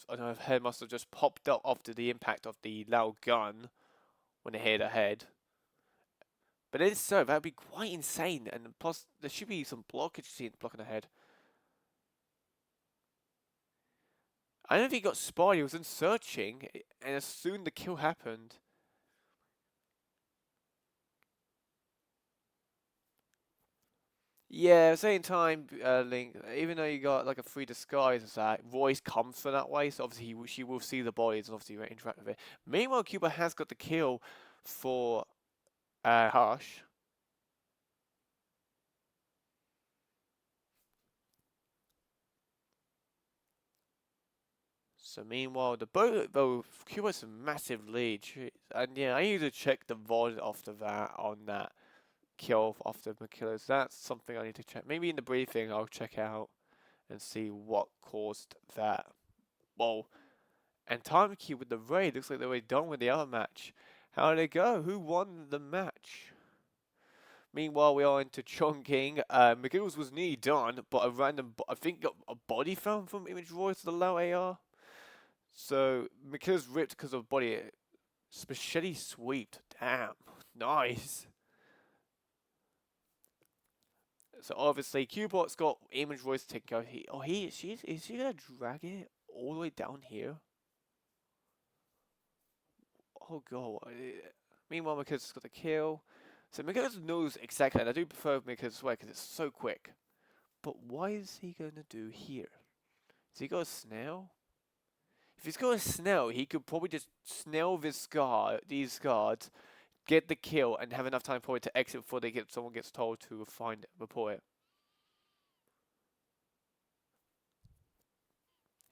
Her head must have just popped up after the impact of the loud gun when it hit her head. But if so, that would be quite insane, and plus there should be some blockage blocking her head. I don't think he got spotted. He was in searching, and as soon the kill happened. Yeah, at the same time, Link, even though you got like a free disguise as that, Royce comes from that way, so obviously she will see the bodies and obviously interact with it. Meanwhile, Cuba has got the kill for Hush. So meanwhile, the boat though Cuba's a massive lead, and yeah, I need to check the VOD after that on that kill after Mikulers. That's something I need to check. Maybe in the briefing I'll check out and see what caused that. Well, and time keep with the raid. Looks like they were done with the other match. How did it go? Who won the match? Meanwhile, we are into Chongqing. Mikulers was nearly done, but a random, I think, a body found from Image Royce to the low AR. So Mikulers ripped because of body. Machete sweeped. Damn, nice. So obviously, Quibbolt's got Image Royce to go. Is she gonna drag it all the way down here? Oh god. Meanwhile, Mikulers got the kill. So Mikulers knows exactly, and I do prefer Mikulers' way because it's so quick. But what is he gonna do here? Is he got a snail? If he's got a snail, he could probably just snail these guards, get the kill, and have enough time for it to exit before someone gets told to report it.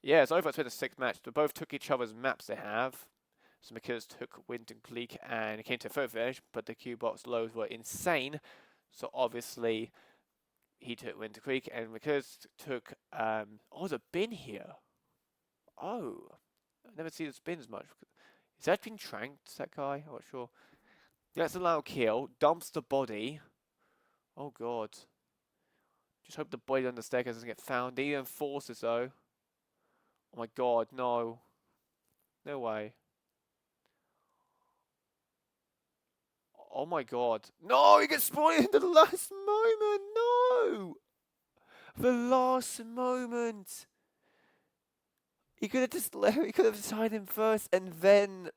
Yeah, it's over. It's been a 6th match. They both took each other's maps they have. So Mikulers took Winton Gleek and it came to a third finish, but the Quibbolt's lows were insane. So obviously, he took Winter Creek, and Mikulers took oh, the bin here. Oh, I've never seen this bin as much. Is that been tranked, that guy? I'm not sure. That's a loud kill. Dumps the body. Oh god. Just hope the body on the staircase doesn't get found. He enforces though. Oh my god, no. No way. Oh my god. No, he gets spotted in the last moment. No! The last moment. He could have just he could have tied him first and then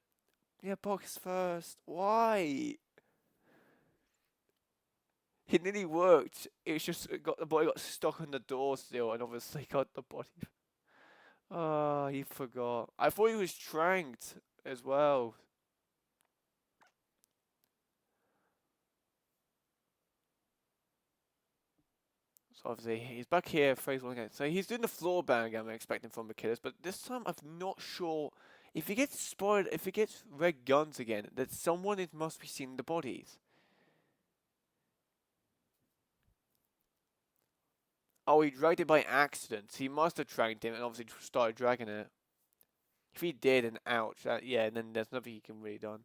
box first. Why? It nearly worked. It was just the body got stuck on the door still, and obviously got the body. Oh, he forgot. I thought he was tranked as well. So obviously he's back here, phase 1 again. So he's doing the floor bang I'm expecting from Mikulers, but this time I'm not sure if he gets spotted, if he gets red guns again, that someone must be seeing the bodies. Oh, he dragged it by accident. He must have tranked him and obviously started dragging it. If he did, then ouch. Yeah, and then there's nothing he can really done.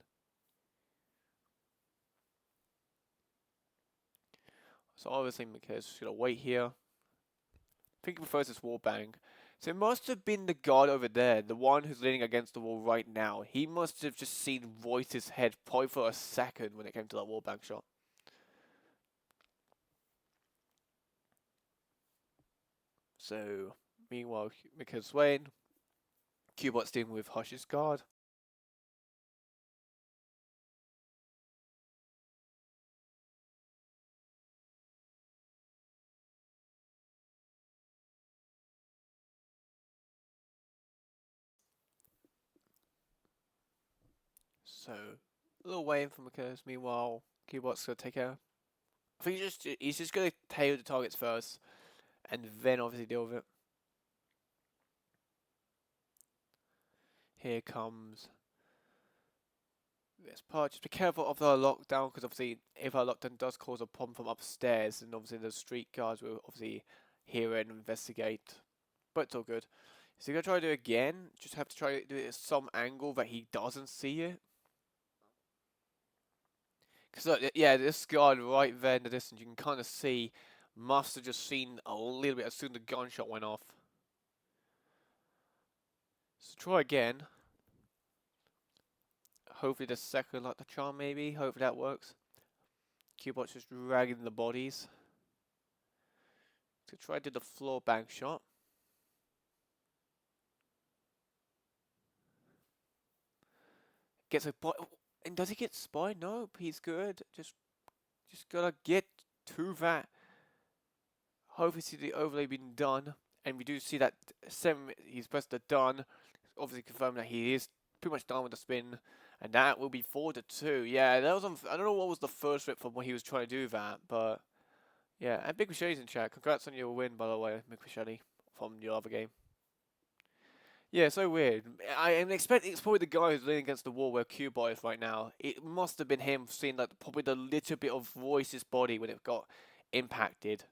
So obviously Mikulers is gonna wait here. I think he prefers this wall bang. So it must have been the guard over there, the one who's leaning against the wall right now. He must have just seen Royce's head probably for a second when it came to that wall bang shot. So meanwhile, Mikulers waiting. Quibbolt's dealing with Hush's guard. So, a little waiting for Mikulers. Meanwhile, Quibbolt's gonna take care. I think he's just gonna tail the targets first, and then obviously deal with it. Here comes this part. Just be careful of the lockdown, because obviously if our lockdown does cause a problem from upstairs, then obviously the street guards will obviously hear it and investigate. But it's all good. So you're gonna try to do it again. Just have to try to do it at some angle that he doesn't see it. Because look, yeah, this guard right there in the distance, you can kind of see, must have just seen a little bit as soon as the gunshot went off. So try again. Hopefully the second like the charm maybe. Hopefully that works. Quibbolt's just dragging the bodies. So try to do the floor bang shot. Gets a body. And does he get spotted? Nope, he's good. Just gotta get to that. Hopefully see the overlay being done. And we do see that he's pressed the done. Obviously confirming that he is pretty much done with the spin. And that will be 4-2. Yeah, that was I don't know what was the first rip from when he was trying to do that, but yeah. And Big Machete's in chat. Congrats on your win, by the way, Big Machete, from your other game. Yeah, so weird. I am expecting it's probably the guy who's leaning against the wall where Quibbolt is right now. It must have been him seeing like probably the little bit of Royce's body when it got impacted.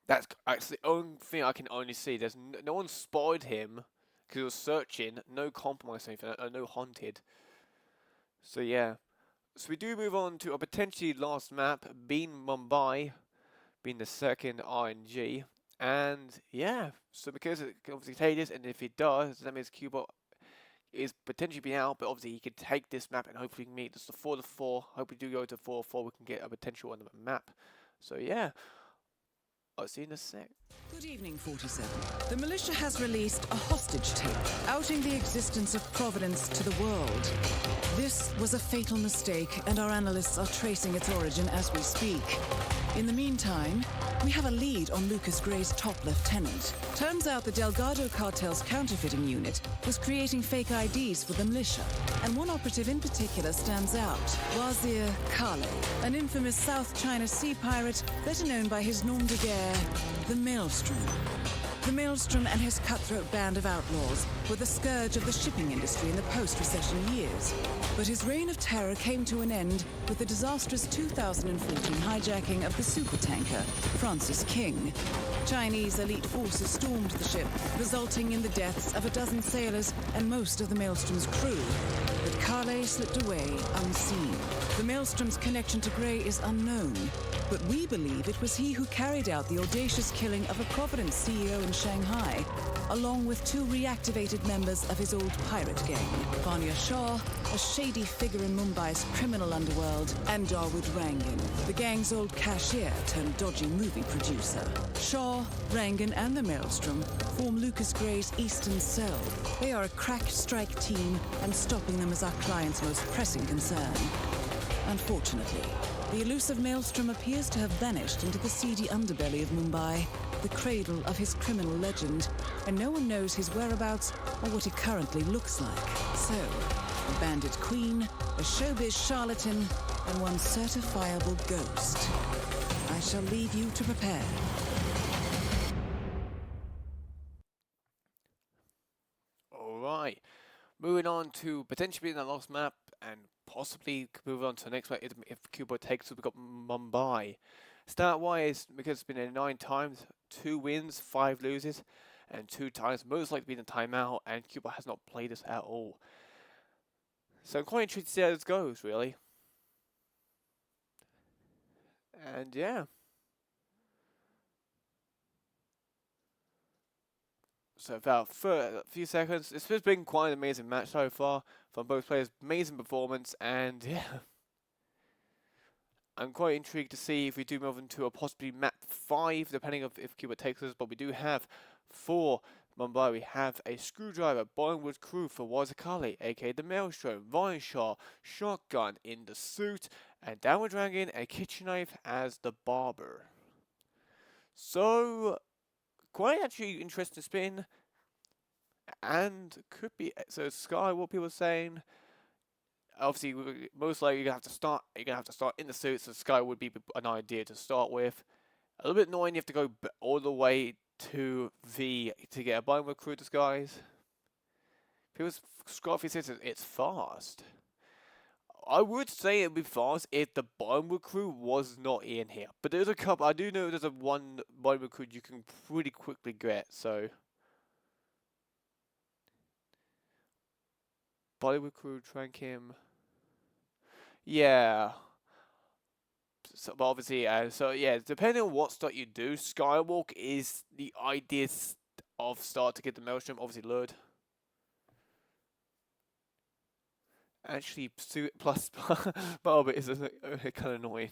That's actually the only thing I can only see. There's no one spotted him because he was searching. No compromise or anything. No haunted. So yeah. So we do move on to a potentially last map, being Mumbai, being the second RNG. And yeah, so because it can obviously take this, and if it does, that means Quibbolt is potentially being out, but obviously he can take this map and hopefully meet just the 4-4. Hope we do go to 4-4, we can get a potential on the map. So yeah, I'll see you in a sec. Good evening, 47. The militia has released a hostage tape, outing the existence of Providence to the world. This was a fatal mistake, and our analysts are tracing its origin as we speak. In the meantime, we have a lead on Lucas Gray's top lieutenant. Turns out the Delgado cartel's counterfeiting unit was creating fake IDs for the militia, and one operative in particular stands out, Wazir Kale, an infamous South China Sea pirate better known by his nom de guerre, the Maelstrom. The Maelstrom and his cutthroat band of outlaws were the scourge of the shipping industry in the post-recession years. But his reign of terror came to an end with the disastrous 2014 hijacking of the supertanker Francis King. Chinese elite forces stormed the ship, resulting in the deaths of a dozen sailors and most of the Maelstrom's crew. But Carle slipped away unseen. The Maelstrom's connection to Grey is unknown, but we believe it was he who carried out the audacious killing of a Providence CEO in Shanghai, along with 2 reactivated members of his old pirate gang, Vanya Shah, a shady figure in Mumbai's criminal underworld, and Dawood Rangan, the gang's old cashier turned dodgy movie producer. Shah, Rangan, and the Maelstrom form Lucas Gray's Eastern Cell. They are a crack strike team, and stopping them is our client's most pressing concern. Unfortunately, the elusive Maelstrom appears to have vanished into the seedy underbelly of Mumbai, the cradle of his criminal legend, and no one knows his whereabouts or what he currently looks like. So, a bandit queen, a showbiz charlatan, and one certifiable ghost. I shall leave you to prepare. Alright, moving on to potentially being the last map, and possibly move on to the next one if Quibbolt takes it. We've got Mumbai. Start-wise, because it's been there 9 times, 2 wins, 5 loses, and 2 times most likely been a timeout, and Quibbolt has not played us at all. So I'm quite intrigued to see how this goes, really. And yeah. So about a few seconds. This has been quite an amazing match so far from both players. Amazing performance, and yeah. I'm quite intrigued to see if we do move into a possibly map 5, depending on if Quibbolt takes us. But we do have for Mumbai, we have a screwdriver, Bollywood crew for Wazakali, aka the Maelstrom, Vineshaw, shotgun in the suit, and Downward Dragon, a kitchen knife as the barber. So, quite actually interesting spin, and could be so. Sky, what people are saying. Obviously, most likely you're gonna have to start in the suit. So Sky would be an idea to start with. A little bit annoying. You have to go all the way to get a Bollywood crew disguise. People's Scruffy says it's fast. I would say it'd be fast if the Bollywood crew was not in here. But there's a couple. I do know there's a one Bollywood crew you can pretty quickly get. So Bollywood crew, trank him. Yeah. So, but obviously, so yeah, depending on what start you do, Skywalk is the idea of start to get the Maelstrom, obviously lured. Actually, suit plus barber is kind of annoying.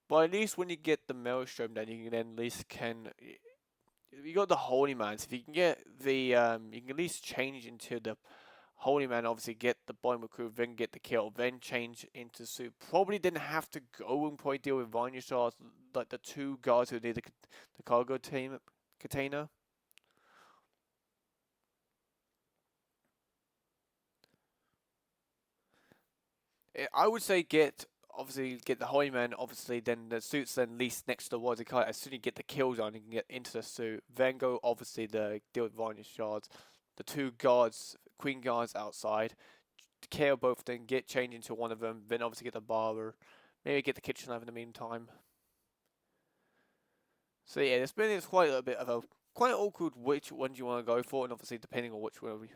But at least when you get the Maelstrom, then you can then at least you got the Holy Man, so if you can get the you can at least change into the Holy Man, obviously get the Bollywood crew, then get the kill, then change into suit. Probably didn't have to go and probably deal with Vanya Shahs, like the 2 guards who need the cargo team container. I would say obviously get the Holy Man, obviously then the suit's then least next to the Wazir Kite. As soon as you get the kill done, you can get into the suit. Then go obviously the deal with Vanya Shards. The 2 guards, Queen guards outside. KO both of them, get change into one of them, then obviously get the barber. Maybe get the kitchen knife in the meantime. So yeah, this been is quite a bit of a quite awkward which one do you want to go for, and obviously depending on which one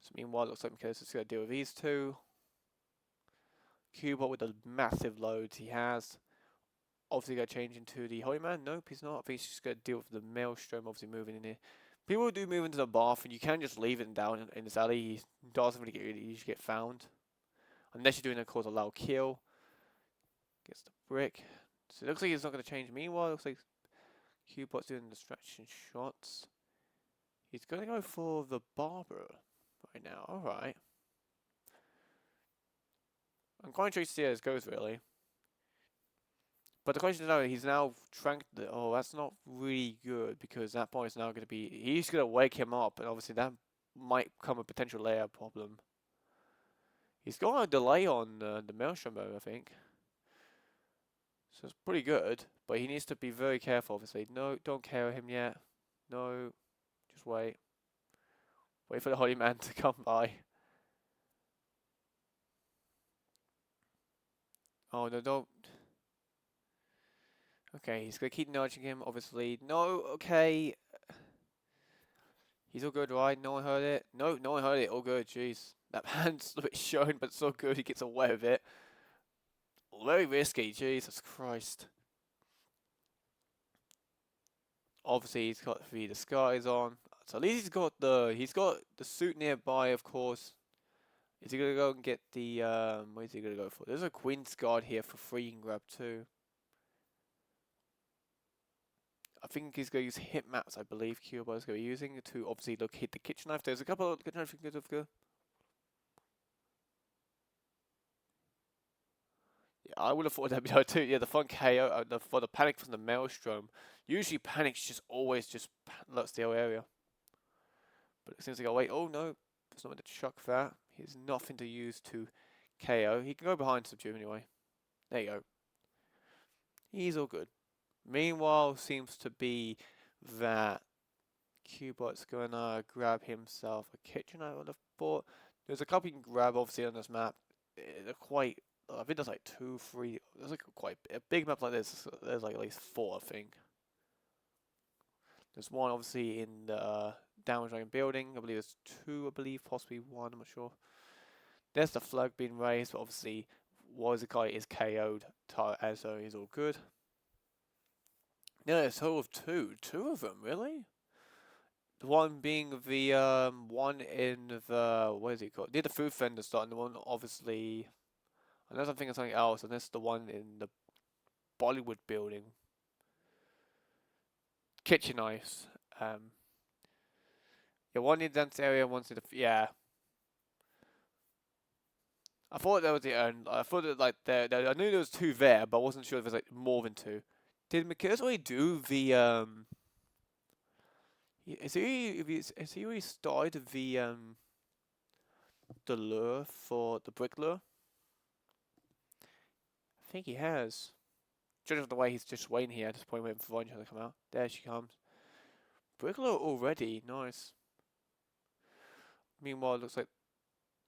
So meanwhile, it looks like Mikulers is going to deal with these 2. Quibbolt with the massive loads he has. Obviously going to change into the Holy Man. Nope, he's not. I think he's just going to deal with the Maelstrom, obviously moving in here. People do move into the bath, and you can just leave it down in this alley. He doesn't really usually get found. Unless you're doing a cause a loud kill. Gets the brick. So it looks like he's not going to change. Meanwhile, it looks like Quibbolt's doing distraction shots. He's going to go for the barber right now. Alright. I'm quite intrigued to see how this goes, really. But the question is now, he's now tranked. Oh, that's not really good, because that point is now going to be. He's going to wake him up, and obviously that might become a potential layer problem. He's got a delay on the Maelstrom, though, I think. So it's pretty good, but he needs to be very careful, obviously. No, don't KO him yet. No, just wait. Wait for the Holy Man to come by. Oh, no, don't. Okay, he's gonna keep nudging him, obviously. No, okay. He's all good, right? No one heard it? No, no one heard it. All good, jeez. That hand's a bit shown, but so good he gets away with it. Very risky, Jesus Christ. Obviously, he's got the disguise on. So at least he's got the suit nearby, of course. Is he gonna go and get the what is he gonna go for? There's a Queen's Guard here for free you can grab too. I think he's gonna use hit maps, I believe Quibbolt is gonna be using to obviously locate the kitchen knife. There's a couple of kitchen knives you can go. Yeah, I would have thought that'd be done too. Yeah, the fun KO for the panic from the maelstrom. Usually panic's just always just lets the whole area. But it seems like, oh wait, oh no, there's nothing to chuck that. He's nothing to use to KO. He can go behind subdue anyway. There you go. He's all good. Meanwhile, seems to be that Quibbolt's gonna grab himself a kitchen. I would have thought. There's a couple you can grab, obviously, on this map. They're quite. I think there's like 2, 3. There's like quite a big map like this. There's like at least 4, I think. There's one obviously in the Downward Dragon building. I believe there's 2. I believe possibly 1. I'm not sure. There's the flag being raised, but obviously, Wazukai is KO'd, so he's all good. Yeah, there's a total of 2. 2 of them, really? The one being the one in the what is it called? Near the food vendor store, and the one obviously. Unless I'm thinking something else, and this is the one in the Bollywood building. Kitchen knives. Yeah, one in the dance area, one's in the yeah. I thought there was the I thought that like I knew there was 2 there, but I wasn't sure if there's like more than 2. Did Mikulers already do the Has he already started the lure for the brick lure? I think he has. Judging from the way he's just waiting here at this point, waiting for Vanya to come out. There she comes. Brick lure already, nice. Meanwhile, it looks like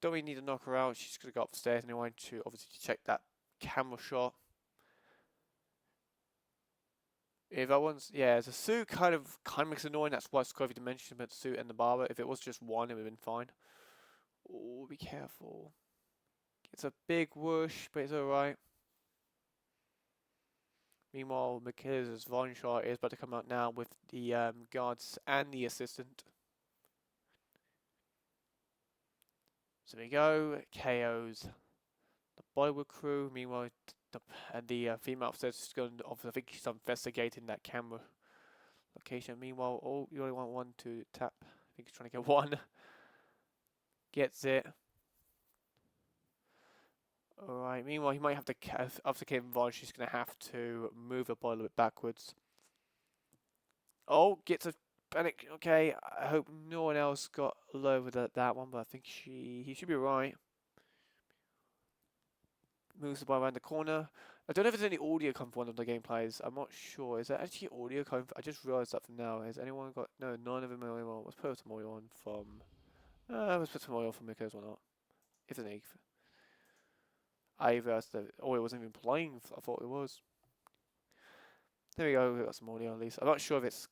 don't really need to knock her out. She's gonna go upstairs anyway to obviously check that camera shot. If I was, yeah, the suit kind of makes it annoying. That's why it's Scovey to mention about the suit and the barber. If it was just one, it would have been fine. Oh, be careful. It's a big whoosh, but it's alright. Meanwhile, Mikulers' Vine shot is about to come out now with the guards and the assistant. So there we go. KO's the Bollywood crew. Meanwhile, the female upstairs is going to, I think she's investigating that camera location. Meanwhile, oh, you only want one to tap. I think he's trying to get one. Gets it. Alright, meanwhile, he might have to, after Kim Von, she's going to have to move the ball a bit backwards. Oh, gets a panic. Okay, I hope no one else got low with that one, but I think he should be right. Moves the ball around the corner. I don't know if there's any audio coming from one of the gameplays. I'm not sure. Is there actually audio coming? I just realised that from now. Has anyone got? No, none of them are anymore. Let's put some audio on from. Let's put some audio from Mikulers or not. If there's any. I realised that audio wasn't even playing. I thought it was. There we go. We got some audio at least. I'm not sure if it's.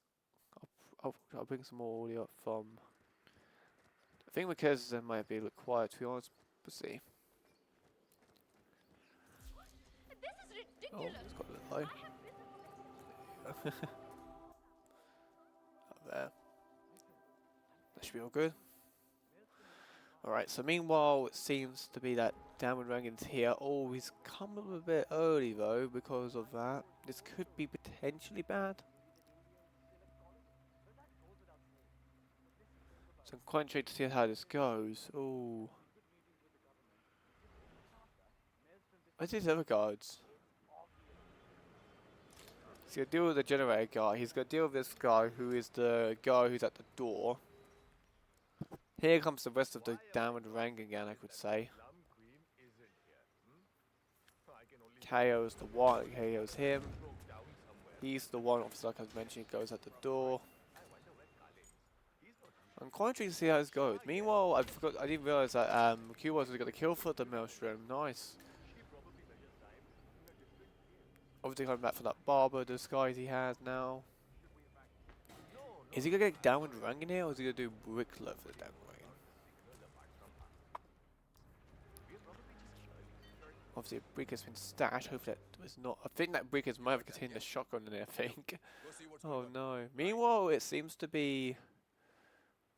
I'll bring some more audio up from. I think Mikulers might be a little quiet to be honest. We'll see. Oh, it's got a little low. Up there. That should be all good. Alright, so meanwhile, it seems to be that Diamond Dragon's here. Oh, he's come a little bit early though, because of that. This could be potentially bad. So I'm quite intrigued to see how this goes. Oh. Where's these other guards? He's going to deal with the generator guy. He's going to deal with this guy who is the guy who's at the door. Here comes the rest of the Diamond Rang again, I could say. KO's the one. KO's him. He's the one, obviously, like I mentioned, goes at the door. I'm quite intrigued to see how this goes. Meanwhile, I didn't realize that Quibbolt was got the kill for the Maelstrom. Nice. Obviously coming back for that barber disguise he has now. Is he gonna get downward rank in here, or is he gonna do brickler for the downward rank? Obviously, a brick has been stashed. Hopefully, that was not. I think that brick might have contained the shotgun in there. I think. Oh no. Meanwhile, it seems to be.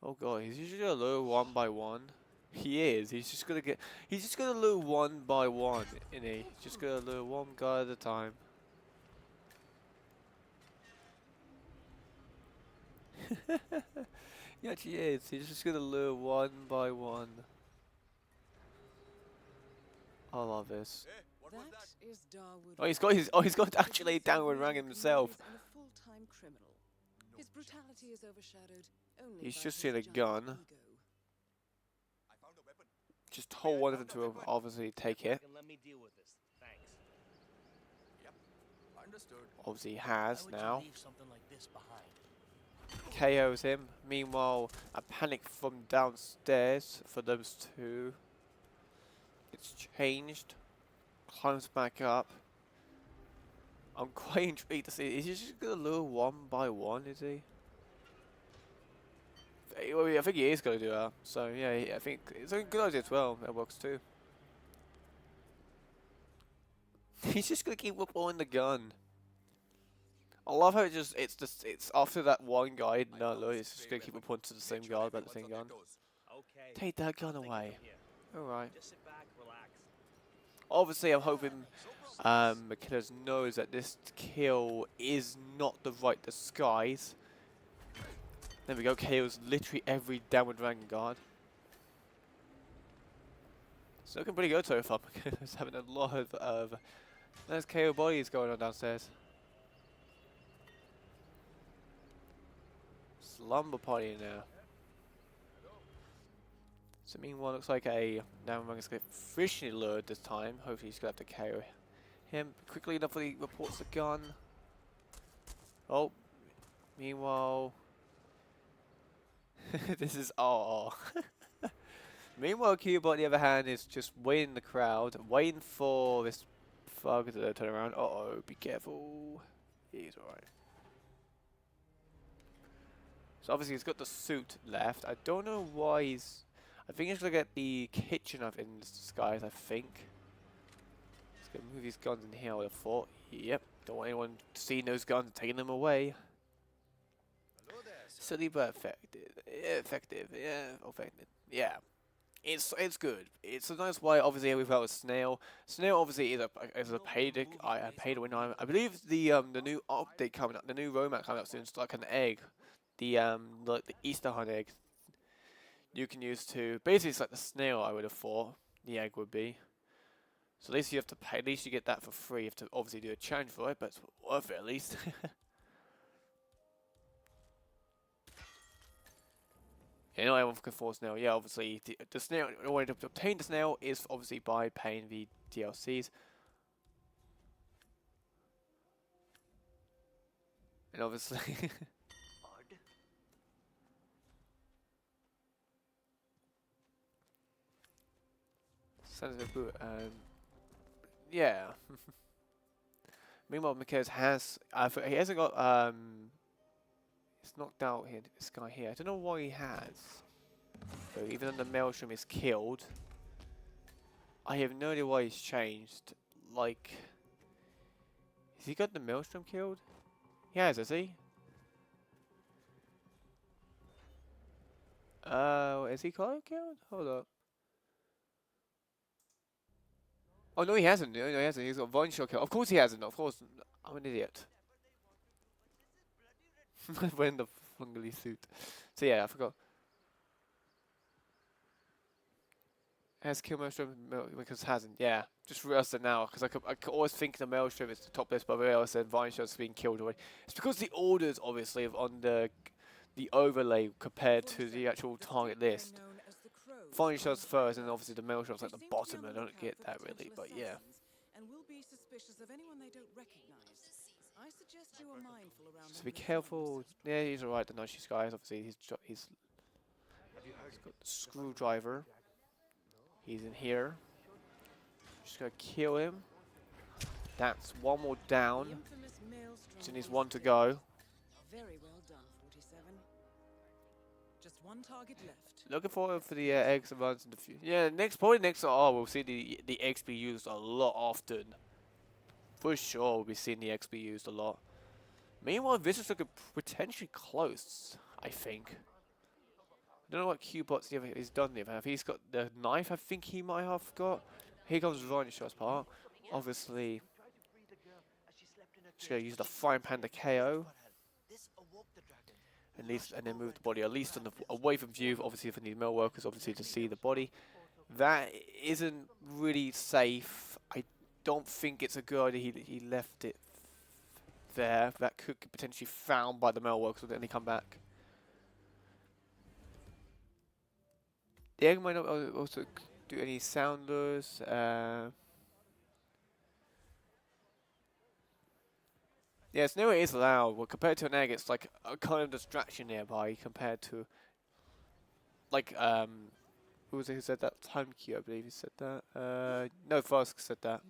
Oh god, he's usually gonna lure one by one. He is. He's just gonna get. He's just gonna lure one by one, isn't he? He's just gonna lure one guy at a time. He actually is. He's just gonna lure one by one. I love this. That is Darwood. Oh, he's got actually downward rank himself. And a full-time criminal. His brutality is overshadowed only He's by just his seen a giant gun. ego. Just told one of them to obviously take it. Let me deal with this. Thanks. Obviously he has Why would now. you leave something like this behind? KOs him. Meanwhile, a panic from downstairs for those two. It's changed. Climbs back up. I'm quite intrigued to see. Is he just gonna lure one by one? Is he? I think he is gonna do that. So yeah, I think it's a good idea as well. That works too. He's just gonna keep pulling the gun. I love how it's after that one guy. No, look, it's just gonna keep pointing to the same guy about the same gun. Okay. Take that gun I'll take away. it from here. All right. Just sit back, relax. Obviously, I'm hoping Mikulers knows that this kill is not the right disguise. There we go. KO's literally every downward ranking guard. It's looking pretty good so far. Mikulers having a lot of there's KO bodies going on downstairs. Slumber party now. So meanwhile, looks like a downward rank is going to officially lured this time. Hopefully he's going to have to KO him quickly enough that he reports the gun. Oh, meanwhile, this is Meanwhile, Quibbolt on the other hand is just waiting in the crowd, waiting for this thug to turn around. Uh-oh, be careful. He's alright. So obviously he's got the suit left. I don't know why he's... I think he's going to get the kitchen knife in this disguise, I think. He's going to move his guns in here, I would have thought. Yep, don't want anyone seeing those guns and taking them away. Silly but effective. Effective, yeah, effective. Yeah. It's good. It's a nice way. Obviously, we've got a snail. Snail obviously is a paid win item. I believe the new update coming up, the new roadmap coming up soon, is like an egg, like the Easter hunt egg. You can use to basically it's like the snail. I would have thought the egg would be. So at least you have to pay. At least you get that for free. You have to obviously do a challenge for it, but it's worth it at least. Yeah, not everyone can afford snail. Yeah, obviously the snail. The way to obtain the snail is obviously by paying the DLCs. And obviously, sensitive boot and yeah. Meanwhile, Mikulers has he hasn't got it's knocked out here. This guy here. I don't know why he has. So even though the Maelstrom is killed, I have no idea why he's changed. Like, has he got the Maelstrom killed? He has he? Is he killed? Hold up. Oh no, he hasn't. No, he hasn't. He's got one shot kill. Of course he hasn't. Of course, I'm an idiot. Wearing the fungally suit. So yeah, I forgot. Has killed Maelstrom because hasn't. Yeah, just realised it now because I could always think the Maelstrom is the top list, but I realised that Vine Shot's been killed already. It's because the orders obviously on the overlay compared to the actual target list. Vine Shot's first, and obviously the Maelstrom's like the bottom. I don't get that really, but yeah. And will be suspended suspicious of anyone they don't recognize. I suggest you are mindful around So them be with careful. phones. Yeah, he's alright. The nice guy. Obviously, he's got the screwdriver. He's in here. Just gonna kill him. That's one more The down. infamous maelstrom Just needs is one to dead. go. Very well done, 47. Just one target left. Looking forward for the eggs and runs in the future. Yeah, probably next. Oh, we'll see the eggs be used a lot often. For sure, we'll be seeing the eggs be used a lot. Meanwhile, this is looking potentially close. I think. I don't know what Quibbolt's he's done the other. He's got the knife. I think he might have got. Here comes Ryan Shot's part. Obviously, just gonna use the frying pan to KO. At least, and then move the body at least on the away from view. Obviously, if I need male workers, obviously to see the body. That isn't really safe. I don't think it's a good idea. He left it there. That could get potentially found by the male workers when they come back. The egg might not also do any sounders. Yes, no, it is loud. Well, compared to an egg, it's like a kind of distraction nearby compared to, like, who was it who said that? Time Q, I believe he said that. No, Fosk said that.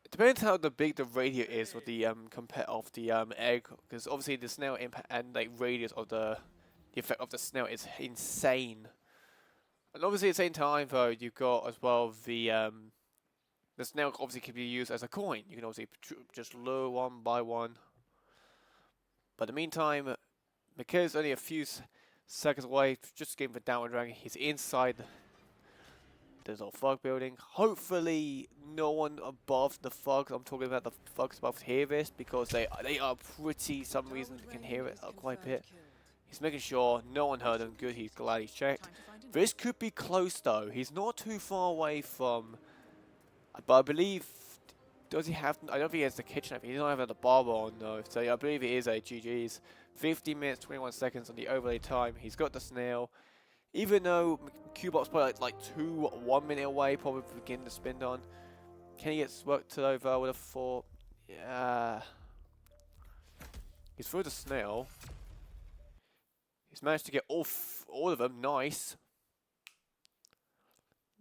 It depends how big the radius is with the of the egg, because obviously the snail impact and like radius of the effect of the snail is insane. And obviously at the same time though, you've got as well the snail obviously can be used as a coin. You can obviously just lure one by one. But in the meantime, Mikulers only a few seconds away, just getting the downward dragon. He's inside the little fog building. Hopefully, no one above the fog. I'm talking about the fogs above hear this because they are pretty. Some reason they can hear it quite a bit. He's making sure no one heard him. Good. He's glad he's checked. This could be close though. He's not too far away from. But I believe, does he have, I don't think he has the kitchen, he doesn't have the barber on though, so I believe it is a GG's. 50 minutes, 21 seconds on the overlay time, he's got the snail. Even though Quibbolt's probably like 1 minute away, probably to begin the spin on. Can he get worked over? I would have thought, yeah. He's through the snail. He's managed to get all of them, nice.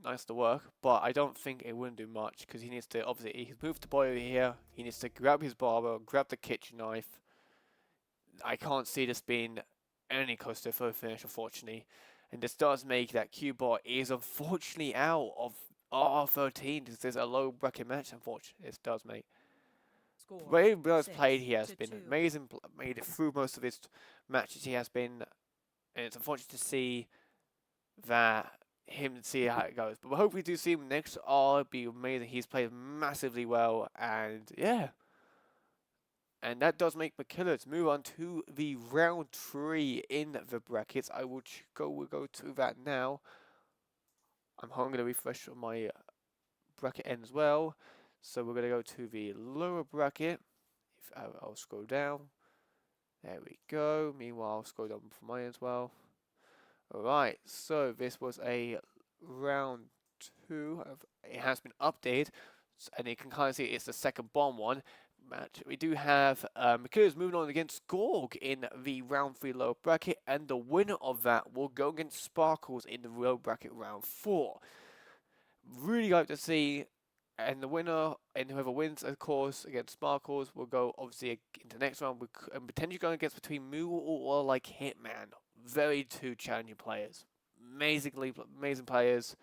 Nice to work, but I don't think it wouldn't do much because he needs to obviously he's moved the boy over here. He needs to grab his barber, grab the kitchen knife. I can't see this being any close to a full finish, unfortunately, and this does make that Quibbolt is unfortunately out of R13 because there's a low bracket match. Unfortunately, this does make. The way Bill's played, he has been amazing. Made it through most of his matches. He has been, and it's unfortunate to see that. Him to see how it goes, but we hope we do see him next. Oh, it'd be amazing. He's played massively well, and yeah, and that does make Mikulers move on to the round 3 in the brackets. I will we'll go to that now. I'm going to refresh on my bracket end as well, so we're going to go to the lower bracket. If I'll scroll down, there we go. Meanwhile, I'll scroll down for mine as well. Alright, so this was a round 2. It has been updated, and you can kind of see it's the second bomb one match. We do have Mikulers moving on against Gorg in the round 3 low bracket, and the winner of that will go against Sparkles in the low bracket round 4. Really hope to see, and the winner, and whoever wins, of course, against Sparkles will go obviously into the next round, and potentially going against between Moo or like Hitman. Very two challenging players, amazing players,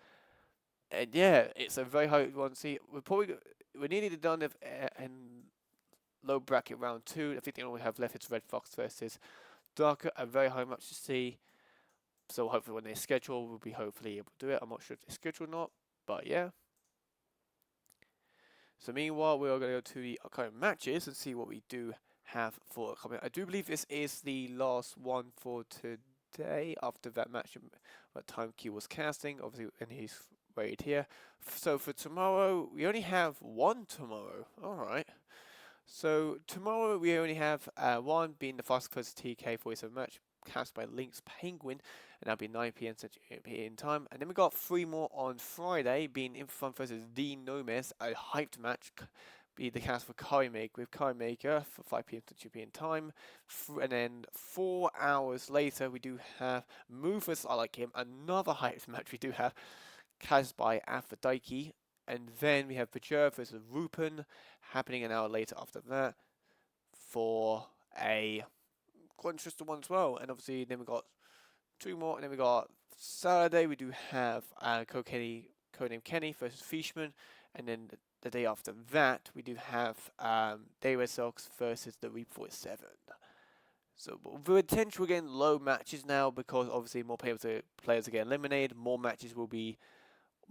and yeah, it's a very hard one to see. We nearly done it in low bracket round 2. I think the only we have left is Red Fox versus Darker. A very hard match to see. So hopefully when they schedule, we'll be hopefully able to do it. I'm not sure if they schedule or not, but yeah. So meanwhile, we are going to go to the upcoming matches and see what we do have for coming. I do believe this is the last one for today after that match that Time Q was casting, obviously, and he's right here. So for tomorrow, we only have one tomorrow. Alright. So tomorrow we only have one being the Fast versus TK 47 match. cast by Lynx Penguin, and that'll be 9 p.m. Central European time. And then we got 3 more on Friday, being Infront versus Dean Nomes, a hyped match. Be the cast for Curry Maker with Curry Maker for 5 p.m. Central European time. And then 4 hours later, we do have Movers I Like Him, another hyped match we do have, cast by Aphrodite. And then we have Pajur versus Rupin happening an hour later after that for a quite interesting one as well. And obviously then we got 2 more, and then we got Saturday we do have Codename Kenny versus Fishman, and then the day after that we do have Dayware Sox versus the Reap 47. So the potential again low matches now because obviously more players are getting eliminated. More matches will be.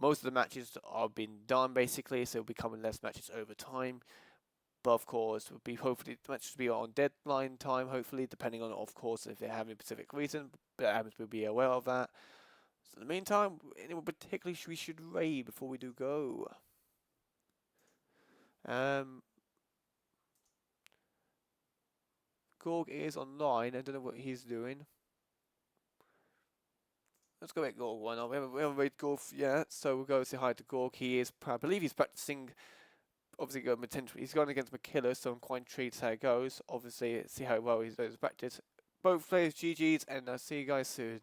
Most of the matches are being done basically, so it'll be coming less matches over time. But of course, will be hopefully the matches will be on deadline time. Hopefully, depending on of course if they have a specific reason, but we'll be aware of that. So in the meantime, anyone particularly we should raid before we do go. Gorg is online. I don't know what he's doing. Let's go make Gorg one. We haven't raided Gorg yet, so we'll go say hi to Gorg. He is, I believe he's practicing, obviously he's going against Mikulers, so I'm quite intrigued to see how it goes. Obviously, see how well he's practiced. Both players GG's, and I'll see you guys soon.